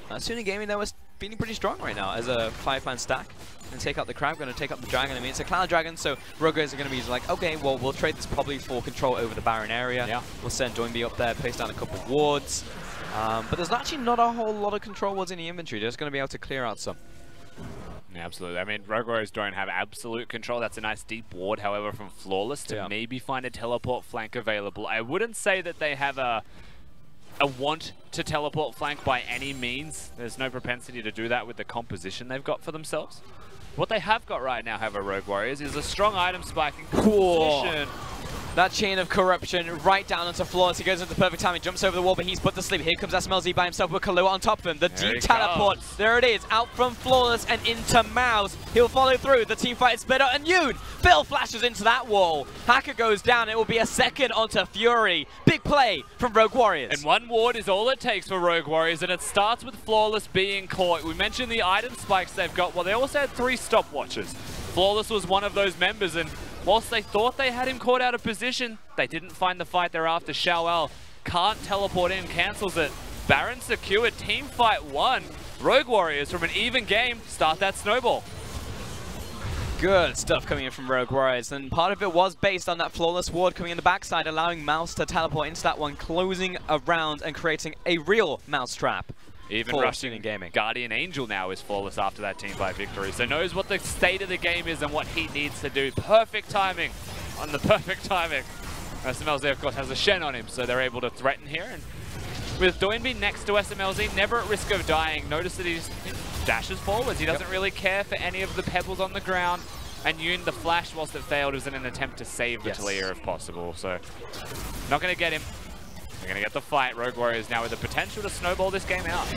Suni Gaming, though, is feeling pretty strong right now as a 5-man stack. And take out the crab, going to take up the dragon. I mean, it's a cloud dragon, so Rogue are going to be like, okay, well, we'll trade this probably for control over the Baron area. Yeah. We'll send Doinby up there, place down a couple of wards. But there's actually not a whole lot of control wards in the inventory. They're just going to be able to clear out some. Yeah, absolutely. I mean, Rogue Warriors don't have absolute control. That's a nice deep ward, however, from Flawless to maybe find a teleport flank available. I wouldn't say that they have a want to teleport flank by any means. There's no propensity to do that with the composition they've got for themselves. What they have got right now, however, Rogue Warriors, is a strong item spiking position. That chain of corruption right down onto Flawless. He goes into perfect time. He jumps over the wall, but he's put to sleep. Here comes SMLZ by himself with Kahlua on top of him. The deep teleport. There it is. Out from Flawless and into Mouse. He'll follow through. The team fight is split up. And Yoon, Phil flashes into that wall. Hacker goes down. It will be a second onto Fury. Big play from Rogue Warriors. And one ward is all it takes for Rogue Warriors, and it starts with Flawless being caught. We mentioned the item spikes they've got. Well, they also had 3 stopwatches. Flawless was one of those members, and whilst they thought they had him caught out of position, they didn't find the fight thereafter. Xiaoao can't teleport in, cancels it. Baron secured, team fight 1. Rogue Warriors from an even game start that snowball. Good stuff coming in from Rogue Warriors, and part of it was based on that Flawless ward coming in the backside, allowing Mouse to teleport into that one, closing around and creating a real mouse trap. Even rushing Gaming. Guardian Angel now is Flawless after that team fight victory, so knows what the state of the game is and what he needs to do. Perfect timing on the perfect timing. SMLZ, of course, has a Shen on him, so they're able to threaten here. And with Doinby next to SMLZ, never at risk of dying. Notice that he dashes forwards. He doesn't really care for any of the pebbles on the ground. And Yoon, the flash, whilst it failed, was in an attempt to save the Talia if possible. So, not going to get him. They're going to get the fight. Rogue Warriors now with the potential to snowball this game out.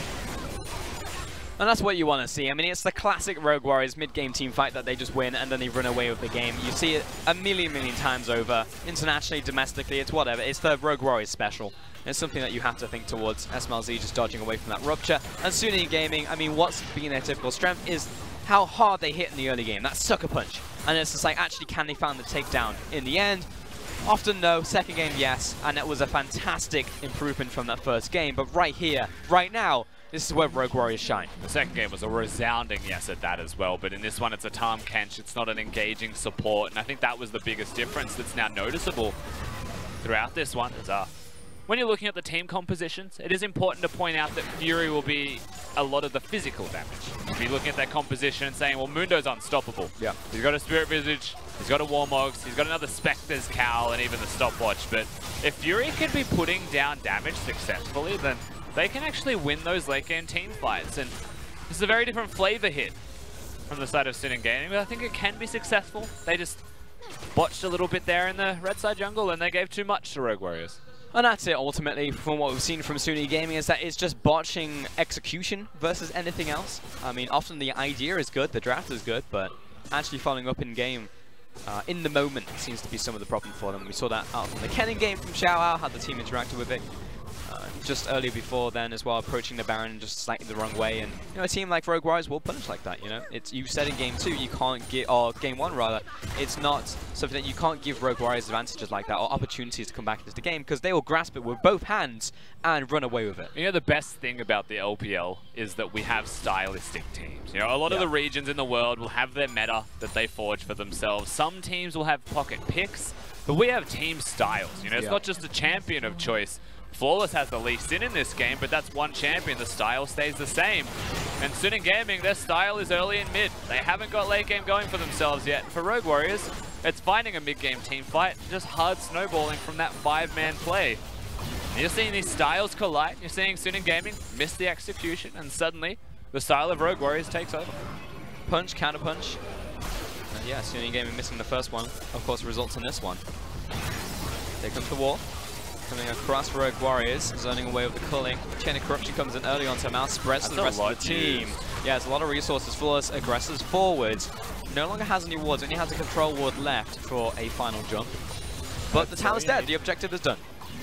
And that's what you want to see. I mean, it's the classic Rogue Warriors mid-game team fight that they just win and then they run away with the game. You see it a million times over. Internationally, domestically, it's whatever. It's the Rogue Warriors special. It's something that you have to think towards. SMLZ just dodging away from that rupture. And Suni Gaming, I mean, what's been their typical strength is how hard they hit in the early game. That sucker punch. And it's just like, actually, can they find the takedown in the end? Often no, second game yes, and it was a fantastic improvement from that first game, but right here, right now, this is where Rogue Warriors shine. The second game was a resounding yes at that as well, but in this one it's a Tahm Kench, it's not an engaging support, and I think that was the biggest difference that's now noticeable throughout this one. When you're looking at the team compositions, it is important to point out that Fury will be a lot of the physical damage. If you're looking at that composition and saying, well, Mundo's unstoppable. Yeah. He's got a Spirit Visage, he's got a Warmogs, he's got another Spectre's Cowl, and even the Stopwatch. But if Fury can be putting down damage successfully, then they can actually win those late game team fights. And this is a very different flavor hit from the side of Sin and Gaming, but I think it can be successful. They just botched a little bit there in the red side jungle, and they gave too much to Rogue Warriors. And that's it, ultimately, from what we've seen from Suni Gaming, is that it's just botching execution versus anything else. I mean, often the idea is good, the draft is good, but actually following up in game, in the moment, seems to be some of the problem for them. We saw that out from the Kennen game from Xiaoao, how the team interacted with it. Just earlier before then as well, approaching the Baron just slightly the wrong way, and you know, a team like Rogue Warriors will punish like that. You know, it's, you said in game 2 you can't get, or game 1 rather, it's not something that you can't give Rogue Warriors advantages like that or opportunities to come back into the game, because they will grasp it with both hands and run away with it. You know, the best thing about the LPL is that we have stylistic teams. You know, a lot of the regions in the world will have their meta that they forge for themselves. Some teams will have pocket picks, but we have team styles. You know, it's not just a champion of choice. Flawless has the least in this game, but that's one champion. The style stays the same. And Sin and Gaming, their style is early and mid. They haven't got late game going for themselves yet. For Rogue Warriors, it's finding a mid-game team fight, just hard snowballing from that 5-man play. And you're seeing these styles collide. You're seeing Sin and Gaming miss the execution, and suddenly the style of Rogue Warriors takes over. Punch, counter punch. And yeah, Sin and Gaming missing the first one, of course, results in this one. There comes the wall. Coming across Rogue Warriors, zoning away with the culling. Chain of Corruption comes in early onto Mouse, spreads to the rest of the team. Yeah, it's a lot of resources. Flawless aggresses forwards. No longer has any wards, only has a control ward left for a final jump. But the tower's dead, the objective is done.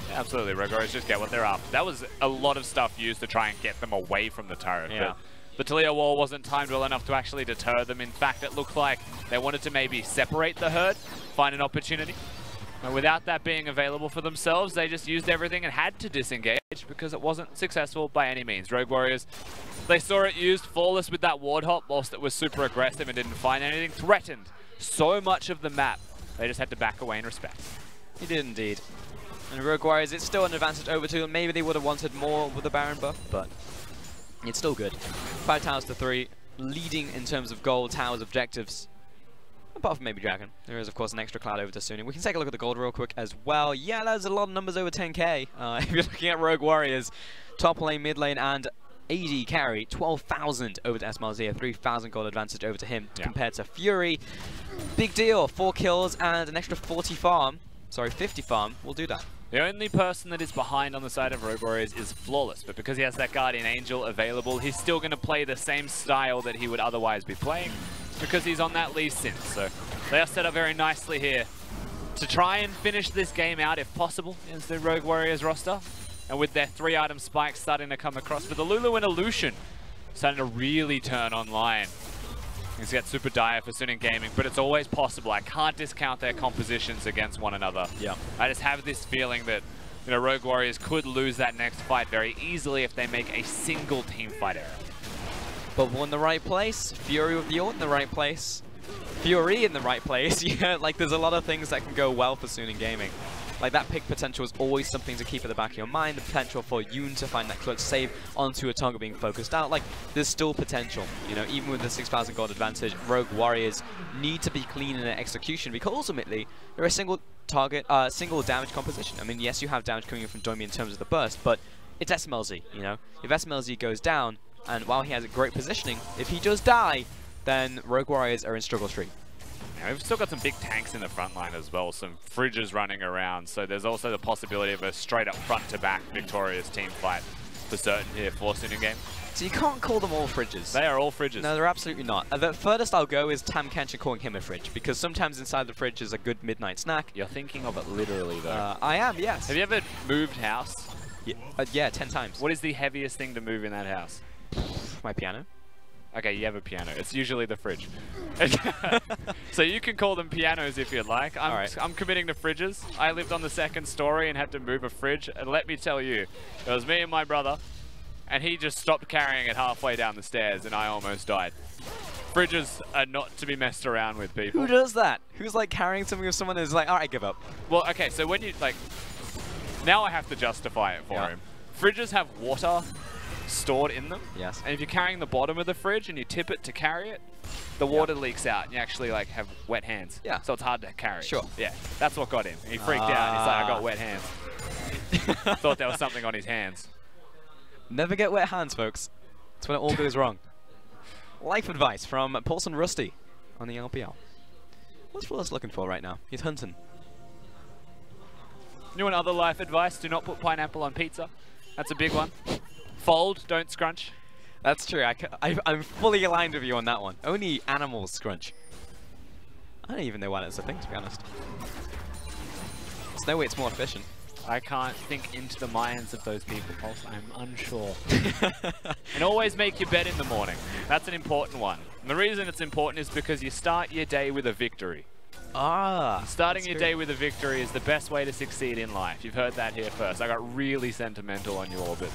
Yeah, absolutely, Rogue Warriors just get what they're after. That was a lot of stuff used to try and get them away from the turret. Yeah. But The Talia wall wasn't timed well enough to actually deter them. In fact, it looked like they wanted to maybe separate the herd, find an opportunity. And without that being available for themselves, they just used everything and had to disengage because it wasn't successful by any means. Rogue Warriors, they saw it used flawless with that ward hop, whilst it was super aggressive and didn't find anything. Threatened so much of the map, they just had to back away in respect. He did indeed. And Rogue Warriors, it's still an advantage over to them. Maybe they would have wanted more with the Baron buff, but it's still good. 5 towers to 3, leading in terms of gold, towers, objectives. Apart from maybe Dragon. There is, of course, an extra cloud over to Suni. We can take a look at the gold real quick as well. Yeah, there's a lot of numbers over 10k. If you're looking at Rogue Warriors, top lane, mid lane, and AD carry, 12,000 over to SMLZ, a 3,000 gold advantage over to him compared to Fury. Big deal, 4 kills and an extra 50 farm. We'll do that. The only person that is behind on the side of Rogue Warriors is Flawless, but because he has that Guardian Angel available, he's still going to play the same style that he would otherwise be playing because he's on that Lee Sin. So they are set up very nicely here to try and finish this game out if possible as the Rogue Warriors roster. And with their 3-item spikes starting to come across, but the Lulu and Illusion starting to really turn online. Things get super dire for Suning Gaming, but it's always possible. I can't discount their compositions against one another. Yeah. I just have this feeling that, you know, Rogue Warriors could lose that next fight very easily if they make a single team fight error. Bubble in the right place, Fury with the ult in the right place, Fury in the right place. Yeah, like there's a lot of things that can go well for Suning Gaming. Like that pick potential is always something to keep at the back of your mind. The potential for Yoon to find that clutch save onto a target being focused out. Like there's still potential, you know, even with the 6,000 gold advantage. Rogue Warriors need to be clean in their execution because ultimately they're a single target, single damage composition. I mean, yes, you have damage coming in from Domi in terms of the burst, but it's SMLZ, you know. If SMLZ goes down, and while he has a great positioning, if he does die, then Rogue Warriors are in struggle street. Yeah, we've still got some big tanks in the front line as well, some fridges running around, so there's also the possibility of a straight up front to back victorious team fight for certain here for Suning Game. So you can't call them all fridges. They are all fridges. No, they're absolutely not. The furthest I'll go is Tam Kench calling him a fridge, because sometimes inside the fridge is a good midnight snack. You're thinking of it literally though. I am, yes. Have you ever moved house? Yeah, 10 times. What is the heaviest thing to move in that house? My piano. Okay, you have a piano. It's usually the fridge. So you can call them pianos if you'd like. I'm committing to fridges. I lived on the 2nd story and had to move a fridge. And let me tell you, it was me and my brother, and he just stopped carrying it halfway down the stairs, and I almost died. Fridges are not to be messed around with, people. Who does that? Who's like carrying something with someone who's like, all right, give up? Well, okay, so when you, like, now I have to justify it for him. Fridges have water stored in them. Yes. And if you're carrying the bottom of the fridge and you tip it to carry it, the water leaks out and you actually like have wet hands. Yeah. So it's hard to carry. Sure. Yeah. That's what got him. He freaked out. He's like, I got wet hands. Thought there was something on his hands. Never get wet hands, folks. That's when it all goes wrong. Life advice from Paulson Rusty on the LPL. What's Flawless looking for right now? He's hunting. You want other life advice? Do not put pineapple on pizza. That's a big one. Fold, don't scrunch. That's true. I'm fully aligned with you on that one. Only animals scrunch. I don't even know why that's a thing, to be honest. There's no way it's more efficient. I can't think into the minds of those people, Pulse. I'm unsure. And always make your bed in the morning. That's an important one. And the reason it's important is because you start your day with a victory. Starting your day with a victory is the best way to succeed in life. You've heard that here first. I got really sentimental on you, Orbit.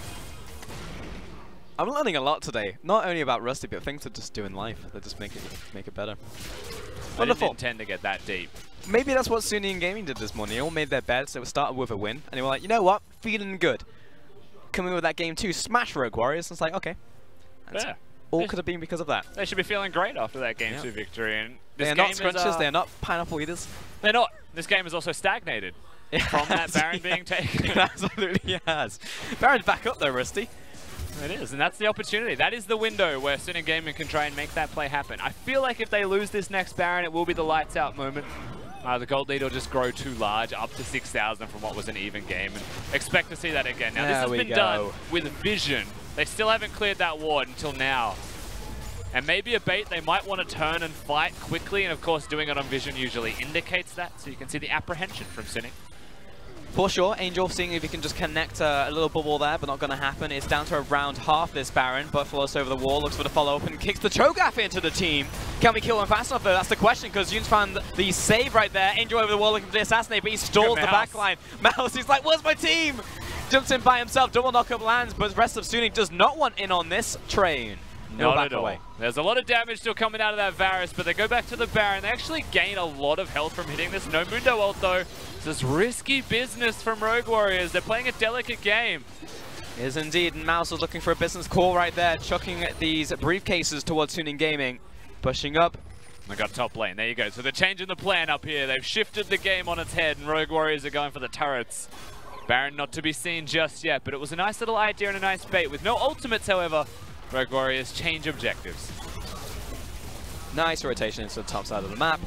I'm learning a lot today. Not only about Rusty, but things to just do in life that just make it better. I didn't intend to get that deep. Maybe that's what Suning Gaming did this morning. They all made their beds. It started with a win, and they were like, you know what? Feeling good. Coming with that game 2, smash Rogue Warriors. It's like, okay. Yeah. All could have been because of that. They should be feeling great after that game 2 victory. And this they're not scrunches. They're not pineapple eaters. They're not. This game has also stagnated from that Baron being taken. It absolutely has. Baron's back up though, Rusty. It is, and that's the opportunity. That is the window where Suning Gaming can try and make that play happen. I feel like if they lose this next Baron, it will be the lights out moment. The gold lead will just grow too large, up to 6,000 from what was an even game. And expect to see that again. Now, this has been done with vision. They still haven't cleared that ward until now. And maybe a bait, they might want to turn and fight quickly, and of course doing it on vision usually indicates that, so you can see the apprehension from Suning. For sure, Angel seeing if he can just connect a little bubble there, but not going to happen. It's down to around half this Baron, but Flawless over the wall, looks for the follow-up and kicks the Cho'Gath into the team. Can we kill him fast enough though? That's the question, because Yoon's found the save right there. Angel over the wall looking for the assassinate, but he stalls the backline. Mouse, he's like, where's my team? Jumps in by himself, double knock-up lands, but the rest of Suning does not want in on this train. No back away. There's a lot of damage still coming out of that Varus, but they go back to the Baron. They actually gain a lot of health from hitting this No Mundo ult though. This is risky business from Rogue Warriors. They're playing a delicate game. It is indeed, and Mouse was looking for a business call right there, chucking these briefcases towards Suning Gaming. Pushing up. They got top lane, there you go. So they're changing the plan up here. They've shifted the game on its head, and Rogue Warriors are going for the turrets. Baron not to be seen just yet, but it was a nice little idea and a nice bait. With no ultimates, however, Rogue Warriors change objectives. Nice rotation into the top side of the map.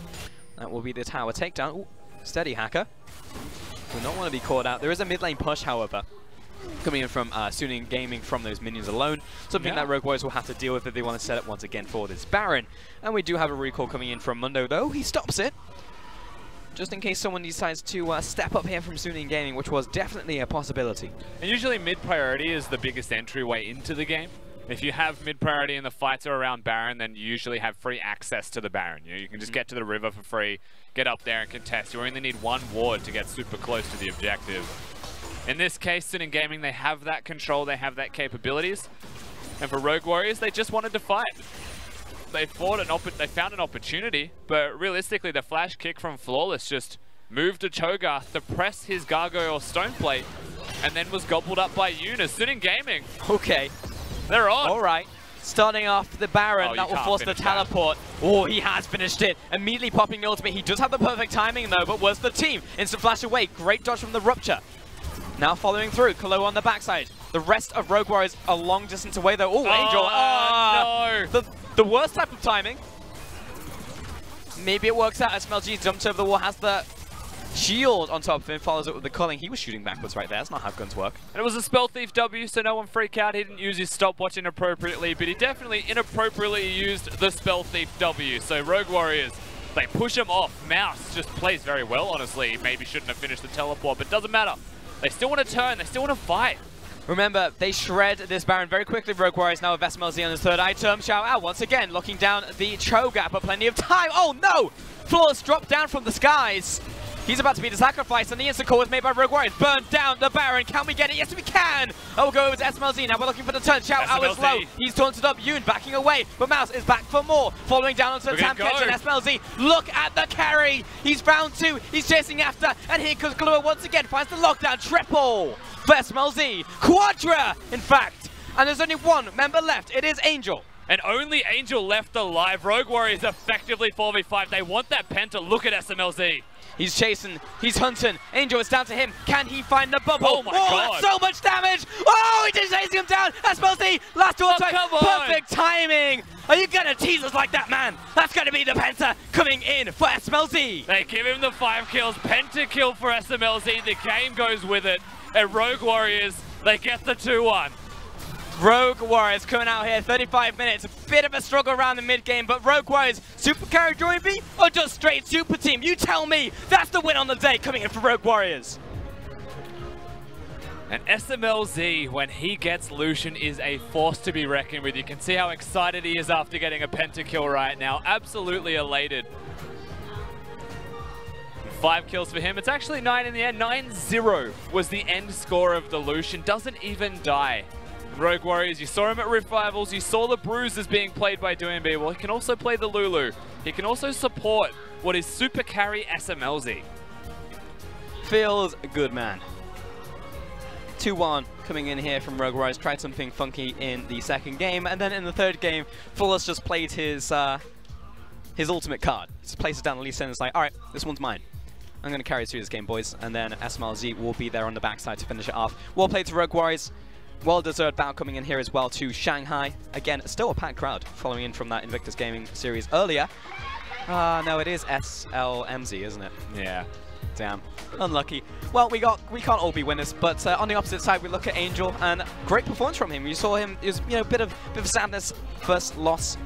That will be the tower takedown. Ooh, steady hacker. Do not want to be caught out. There is a mid lane push, however, coming in from Suning Gaming from those minions alone. Something that Rogue Warriors will have to deal with if they want to set up once again for this Baron. And we do have a recall coming in from Mundo, though. He stops it, just in case someone decides to step up here from Suning Gaming, which was definitely a possibility. And usually mid priority is the biggest entryway into the game. If you have mid priority and the fights are around Baron, then you usually have free access to the Baron. You can just get to the river for free, get up there and contest. You only need one ward to get super close to the objective. In this case, Suning Gaming, they have that control, they have that capabilities. And for Rogue Warriors, they just wanted to fight. They found an opportunity, but realistically, the flash kick from Flawless just moved to Cho'Gath to press his Gargoyle Stoneplate, and then was gobbled up by Yoon. Suning Gaming. Okay. They're on. All right. Starting off the Baron, that will force the teleport. Oh, he has finished it. Immediately popping the ultimate. He does have the perfect timing, though, but where's the team? Instant flash away. Great dodge from the Rupture. Now following through. Kalo on the backside. The rest of Rogue Warriors a long distance away, though. Oh, Angel. No. The worst type of timing. Maybe it works out. SMLG jumps over the wall, has the shield on top of him, follows it with the culling. He was shooting backwards right there. That's not how guns work. And it was a Spell Thief W, so no one freak out. He didn't use his stopwatch inappropriately, but he definitely inappropriately used the Spell Thief W. So Rogue Warriors, they push him off. Mouse just plays very well, honestly. Maybe shouldn't have finished the teleport, but doesn't matter. They still want to turn. They still want to fight. Remember, they shred this Baron very quickly. Rogue Warriors now with SMLZ on his third item. Xiao Ao once again locking down the Cho'Gath, but plenty of time. Oh no! Flawless dropped down from the skies. He's about to be the sacrifice, and the instant call was made by Rogue Warriors. Burned down the Baron. Can we get it? Yes, we can! Oh, we'll go over to SMLZ. Now we're looking for the turn. Xiao Ao is low. He's taunted up. Yoon backing away, but Mouse is back for more. Following down onto the Tam Kitchen. SMLZ, look at the carry. He's found two. He's chasing after, and here comes Glua once again. Finds the lockdown. Triple for SMLZ. Quadra, in fact. And there's only one member left. It is Angel. And only Angel left alive. Rogue Warriors effectively 4v5. They want that penta. Look at SMLZ. He's chasing, he's hunting. Angel, it's down to him. Can he find the bubble? Oh my God. That's so much damage. Oh, he just chasing him down. SMLZ, last two time. Perfect timing. Are you going to tease us like that, man? That's going to be the penta coming in for SMLZ. They give him the 5 kills. Pentakill for SMLZ. The game goes with it. And Rogue Warriors, they get the 2-1. Rogue Warriors coming out here, 35 minutes. A bit of a struggle around the mid-game, but Rogue Warriors, super carry join B or just straight super team? You tell me. That's the win on the day coming in for Rogue Warriors. And SMLZ, when he gets Lucian, is a force to be reckoned with. You can see how excited he is after getting a pentakill right now. Absolutely elated. 5 kills for him. It's actually 9 in the end. 9-0 was the end score of the Lucian. Doesn't even die. Rogue Warriors, you saw him at Rift Rivals, you saw the bruises being played by DoomB. Well, he can also play the Lulu. He can also support what is super carry SMLZ. Feels good, man. 2-1 coming in here from Rogue Warriors. Tried something funky in the second game, and then in the third game, Flawless just played his ultimate card. Just places down the Lee Sin and is like, all right, this one's mine. I'm going to carry through this game, boys. And then SMLZ will be there on the backside to finish it off. Well played to Rogue Warriors. Well-deserved bout coming in here as well to Shanghai. Again, still a packed crowd following in from that Invictus Gaming series earlier. No, it is SLMZ, isn't it? Yeah. Damn. Unlucky. Well, we can't all be winners, but on the opposite side, we look at Angel, and great performance from him. You saw him, it was, you know, a bit of sadness, first loss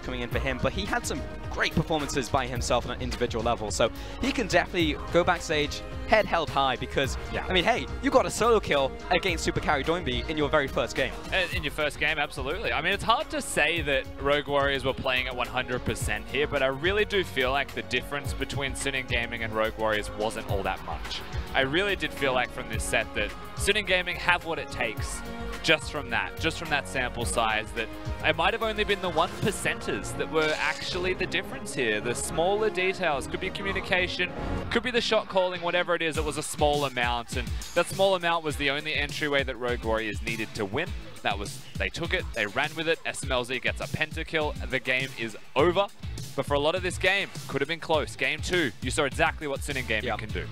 coming in for him, but he had some great performances by himself on an individual level, so he can definitely go backstage, head held high because, I mean, hey, you got a solo kill against Super Carry Doinby in your very first game. In your first game, absolutely. I mean, it's hard to say that Rogue Warriors were playing at 100% here, but I really do feel like the difference between Suning Gaming and Rogue Warriors wasn't all that much. I really did feel like from this set that Suning Gaming have what it takes just from that sample size, that it might have only been the 1%ers that were actually the difference here. The smaller details, could be communication, could be the shot calling, whatever it is, it was a small amount, and that small amount was the only entryway that Rogue Warriors needed to win. That was, they took it, they ran with it, SMLZ gets a pentakill, the game is over. But for a lot of this game, could have been close. Game 2, you saw exactly what Suning Gaming can do.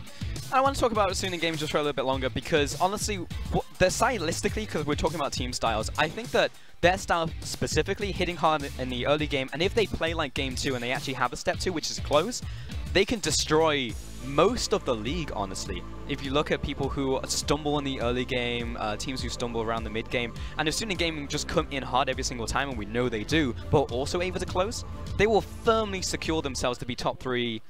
I want to talk about Suning Gaming just for a little bit longer because honestly, they're stylistically, because we're talking about team styles, I think that their style specifically, hitting hard in the early game, and if they play like Game 2 and they actually have a Step 2, which is close, they can destroy most of the league, honestly. If you look at people who stumble in the early game, teams who stumble around the mid game, and if Suning Gaming just come in hard every single time, and we know they do, but also able to close, they will firmly secure themselves to be top 3,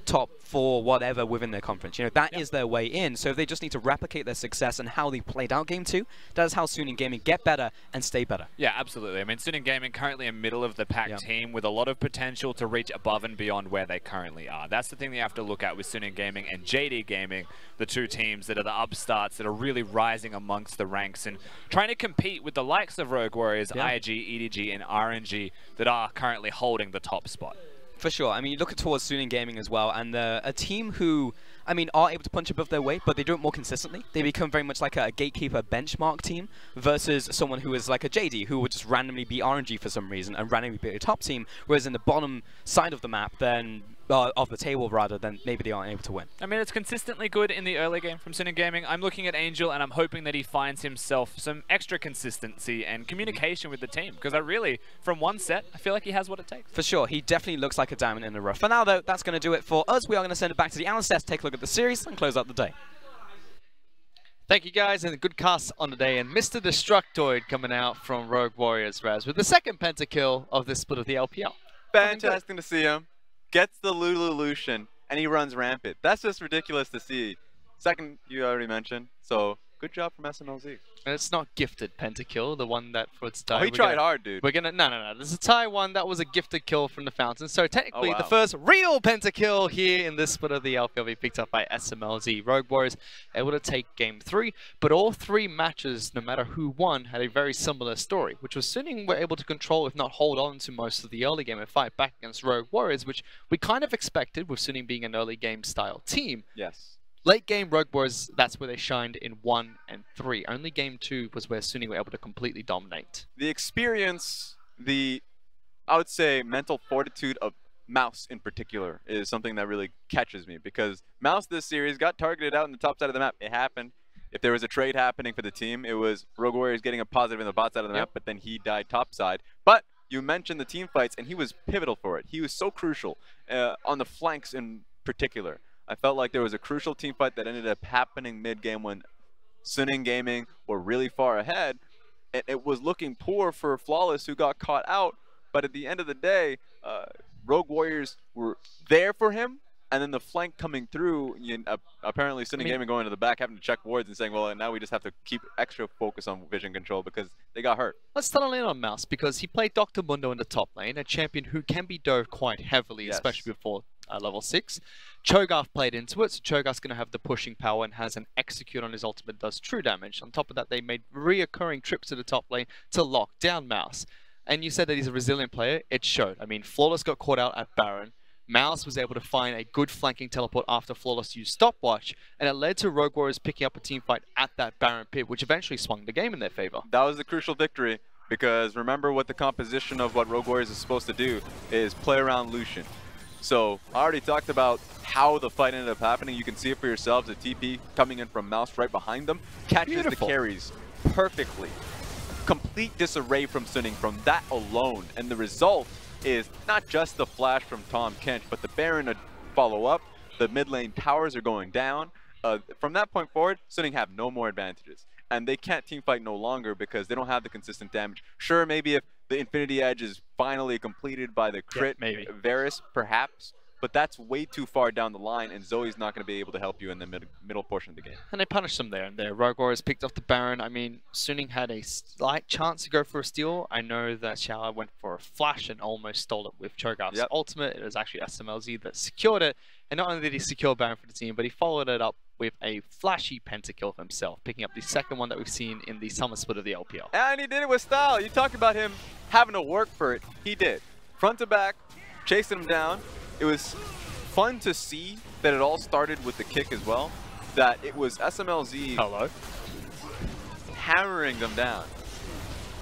top 4, whatever within their conference. You know, that is their way in. So they just need to replicate their success and how they played out Game 2. That is how Suning Gaming get better and stay better. Yeah, absolutely. I mean, Suning Gaming currently a middle of the pack team with a lot of potential to reach above and beyond where they currently are. That's the thing you have to look at with Suning Gaming and JD Gaming, the two teams that are the upstarts that are really rising amongst the ranks and trying to compete with the likes of Rogue Warriors, IAG, EDG, and RNG that are currently holding the top spot. For sure. I mean, you look towards Suning Gaming as well, and a team who, I mean, are able to punch above their weight, but they do it more consistently. They become very much like a gatekeeper benchmark team versus someone who is like a JD, who would just randomly be RNG for some reason and randomly be a top team, whereas in the bottom side of the map, then of the table rather, then maybe they aren't able to win. I mean, it's consistently good in the early game from Suning Gaming. I'm looking at Angel and I'm hoping that he finds himself some extra consistency and communication with the team, because I really, from one set, I feel like he has what it takes. For sure, he definitely looks like a diamond in the rough. For now though, that's going to do it for us. We are going to send it back to the analyst desk to take a look at the series and close out the day. Thank you guys, and a good cast on the day, and Mr. Destructoid coming out from Rogue Warriors Raz with the second pentakill of this split of the LPL. Fantastic to see him. Gets the Lululushin, and he runs rampant. That's just ridiculous to see. Second, you already mentioned, so good job from SMLZ. And it's not gifted pentakill, the one that for its die. Oh, he tried hard, dude. We're gonna no. There's a tie one that was a gifted kill from the fountain. So technically, the first real pentakill here in this split of the LPL picked up by SMLZ. Rogue Warriors able to take Game 3, but all 3 matches, no matter who won, had a very similar story, which was Suning were able to control, if not hold on to most of the early game and fight back against Rogue Warriors, which we kind of expected with Suning being an early game style team. Yes. Late game Rogue Warriors, that's where they shined in 1 and 3. Only Game 2 was where Suning were able to completely dominate. The experience, I would say, mental fortitude of Mouse in particular is something that really catches me, because Mouse this series got targeted out in the top side of the map. It happened. If there was a trade happening for the team, it was Rogue Warriors getting a positive in the bot side of the map, but then he died top side. But you mentioned the team fights, and he was pivotal for it. He was so crucial on the flanks in particular. I felt like there was a crucial team fight that ended up happening mid-game when Suning Gaming were really far ahead. It was looking poor for Flawless, who got caught out. But at the end of the day, Rogue Warriors were there for him. And then the flank coming through, apparently Suning Gaming going to the back, having to check wards and saying, well, now we just have to keep extra focus on vision control because they got hurt. Let's start in on Mouse, because he played Dr. Mundo in the top lane, a champion who can be dove quite heavily, especially before level 6. Cho'Gath played into it, so Cho'Gath's going to have the pushing power and has an execute on his ultimate, does true damage. On top of that, they made reoccurring trips to the top lane to lock down Mouse. And you said that he's a resilient player. It showed. I mean, Flawless got caught out at Baron. Mouse was able to find a good flanking teleport after Flawless used stopwatch, and it led to Rogue Warriors picking up a team fight at that Baron pit, which eventually swung the game in their favor. That was the crucial victory, because remember what the composition of what Rogue Warriors is supposed to do is play around Lucian. So I already talked about how the fight ended up happening. You can see it for yourselves. The TP coming in from Mouse right behind them catches the carries perfectly. Complete disarray from Suning from that alone, and the result is not just the flash from Tom Kench, but the Baron follow up. The mid lane towers are going down. From that point forward, Suning have no more advantages, and they can't team fight no longer because they don't have the consistent damage. Sure, maybe if the Infinity Edge is finally completed by the crit Varus, perhaps, but that's way too far down the line, and Zoe's not going to be able to help you in the middle portion of the game. And they punished them there and there. Rogue Warriors picked off the Baron. I mean, Suning had a slight chance to go for a steal. I know that Xiao went for a flash and almost stole it with Cho'Gath's ultimate. It was actually SMLZ that secured it. And not only did he secure Baron for the team, but he followed it up with a flashy pentakill himself, picking up the second one that we've seen in the summer split of the LPL. And he did it with style. You talk about him having to work for it. He did. Front to back, chasing him down. It was fun to see that it all started with the kick as well. That it was SMLZ hammering them down.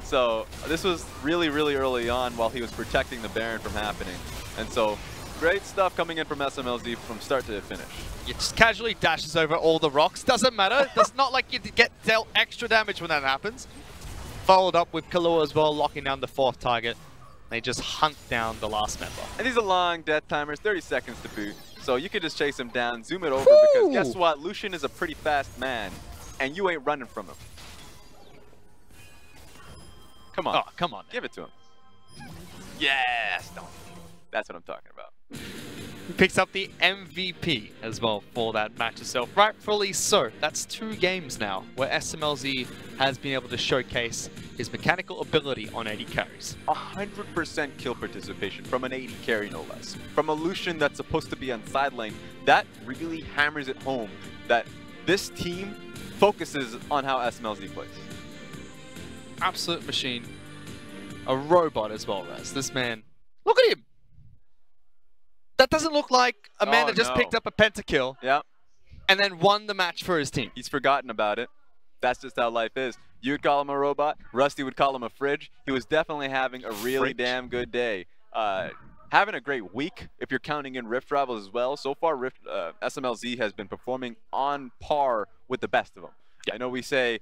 So this was really, really early on while he was protecting the Baron from happening. And so great stuff coming in from SMLZ from start to finish. He just casually dashes over all the rocks. Doesn't matter. It's not like you get dealt extra damage when that happens. Followed up with Kalua as well, locking down the fourth target. They just hunt down the last member. And these are long death timers, 30 seconds to boot. So you could just chase him down, zoom it over, because guess what? Lucian is a pretty fast man, and you ain't running from him. Come on. Oh, come on. Give it to him. Yes! That's what I'm talking about. He picks up the MVP as well for that match itself. Rightfully so. That's 2 games now where SMLZ has been able to showcase his mechanical ability on 80 carries. 100% kill participation from an 80 carry, no less. From a Lucian that's supposed to be on side lane. That really hammers it home that this team focuses on how SMLZ plays. Absolute machine. A robot as well, Raz. This man, look at him! That doesn't look like a man that just picked up a pentakill and then won the match for his team. He's forgotten about it. That's just how life is. You would call him a robot. Rusty would call him a fridge. He was definitely having a really damn good day. Having a great week if you're counting in Rift rivals as well. So far, SMLZ has been performing on par with the best of them. I know we say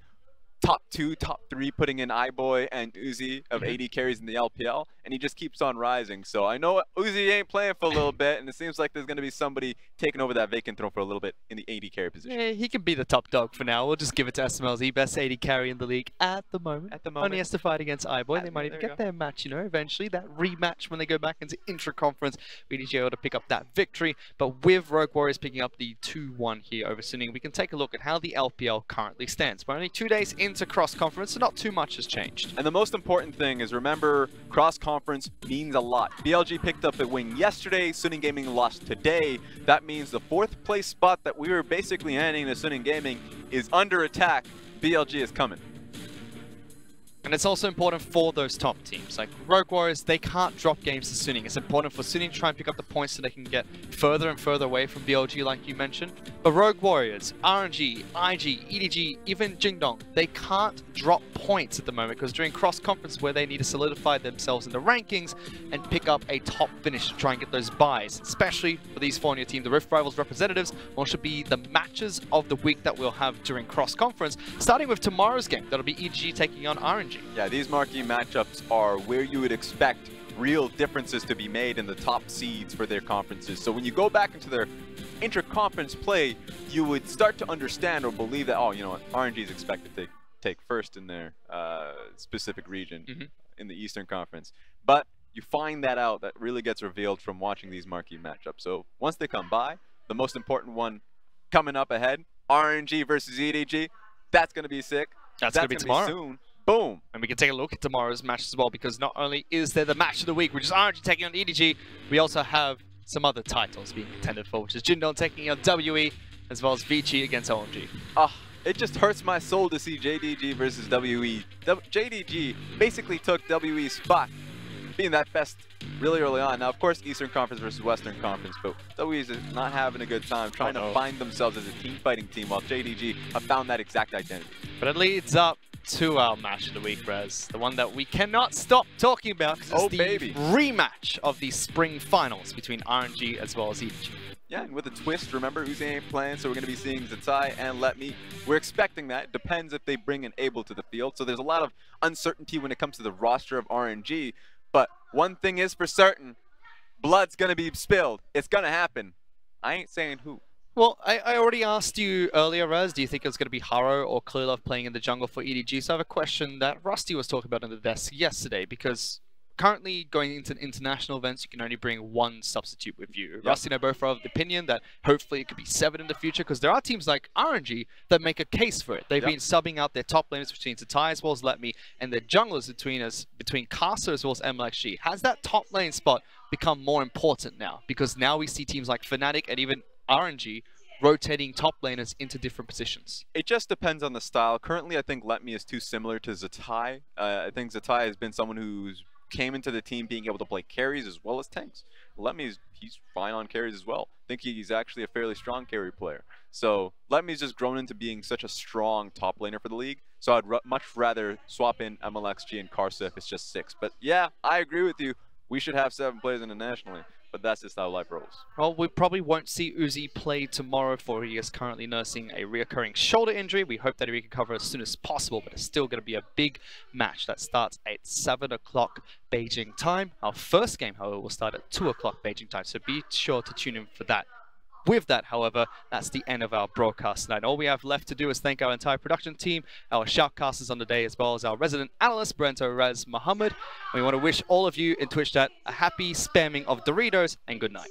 top 2, top 3 putting in iBoy and Uzi of 80 carries in the LPL, and he just keeps on rising. So I know Uzi ain't playing for a little bit, and it seems like there's going to be somebody taking over that vacant throne for a little bit in the 80 carry position. Yeah, he can be the top dog for now. We'll just give it to SMLZ, best 80 carry in the league at the moment. Only has to fight against iBoy. They might even get their match, you know, eventually. That rematch when they go back into intra-conference. BDG able to pick up that victory. But with Rogue Warriors picking up the 2-1 here over Suning, we can take a look at how the LPL currently stands. We're only 2 days into cross-conference, so not too much has changed. And the most important thing is, remember, cross-conference means a lot. BLG picked up a win yesterday. Suning Gaming lost today. That means the 4th place spot that we were basically handing to Suning Gaming is under attack. BLG is coming. And it's also important for those top teams. Like Rogue Warriors, they can't drop games to Suning. It's important for Suning to try and pick up the points so they can get further and further away from BLG, like you mentioned. But Rogue Warriors, RNG, IG, EDG, even Jingdong, they can't drop points at the moment because during cross-conference where they need to solidify themselves in the rankings and pick up a top finish to try and get those buys, especially for these 4 on your team, the Rift Rivals representatives, will should be the matches of the week that we'll have during cross-conference, starting with tomorrow's game. That'll be EDG taking on RNG. Yeah, these marquee matchups are where you would expect real differences to be made in the top seeds for their conferences. So when you go back into their inter-conference play, you would start to understand or believe that, oh, you know what, RNG is expected to take first in their specific region in the Eastern Conference. But you find that out, that really gets revealed from watching these marquee matchups. So once they come by, the most important one coming up ahead, RNG versus EDG, that's going to be sick. That's going to be tomorrow. Soon. Boom. And we can take a look at tomorrow's match as well, because not only is there the match of the week, which is RNG taking on EDG, we also have some other titles being contended for, which is Jindon taking on WE, as well as Vici against OMG. It just hurts my soul to see JDG versus WE. JDG basically took WE's spot, being that best really early on. Now, of course, Eastern Conference versus Western Conference, but WE's not having a good time trying to find themselves as a team-fighting team, while JDG have found that exact identity. But it leads up to our match of the week, Rez. The one that we cannot stop talking about because it's the rematch of the spring finals between RNG as well as EDG. Yeah, and with a twist, remember, Uzi ain't playing, so we're going to be seeing Zatai and Let Me. We're expecting that. It depends if they bring an Able to the field. So there's a lot of uncertainty when it comes to the roster of RNG. But one thing is for certain, blood's going to be spilled. It's going to happen. I ain't saying who. Well, I already asked you earlier, Raz, do you think it's going to be Haro or Clearlove playing in the jungle for EDG? So I have a question that Rusty was talking about on the desk yesterday, because currently going into international events, you can only bring one substitute with you. Yep. Rusty and I both are of the opinion that hopefully it could be 7 in the future, because there are teams like RNG that make a case for it. They've been subbing out their top laners between Zatai as well as Let Me, and their junglers between Caster as well as MLXG. Has that top lane spot become more important now? Because now we see teams like Fnatic and even RNG rotating top laners into different positions. It just depends on the style. Currently, I think Let Me is too similar to Zatai. I think Zatai has been someone who's came into the team being able to play carries as well as tanks. Let Me, he's fine on carries as well. I think he's actually a fairly strong carry player. So Let Me's just grown into being such a strong top laner for the league. So I'd much rather swap in MLXG and Karsa if it's just 6. But yeah, I agree with you. We should have 7 players internationally. But that's just how life rolls. Well, we probably won't see Uzi play tomorrow, for he is currently nursing a reoccurring shoulder injury. We hope that he can recover as soon as possible, but it's still going to be a big match that starts at 7 o'clock Beijing time. Our first game, however, will start at 2 o'clock Beijing time, so be sure to tune in for that. With that, however, that's the end of our broadcast tonight. All we have left to do is thank our entire production team, our shoutcasters on the day, as well as our resident analyst, Brento Raz Muhammad. We want to wish all of you in Twitch chat a happy spamming of Doritos and good night.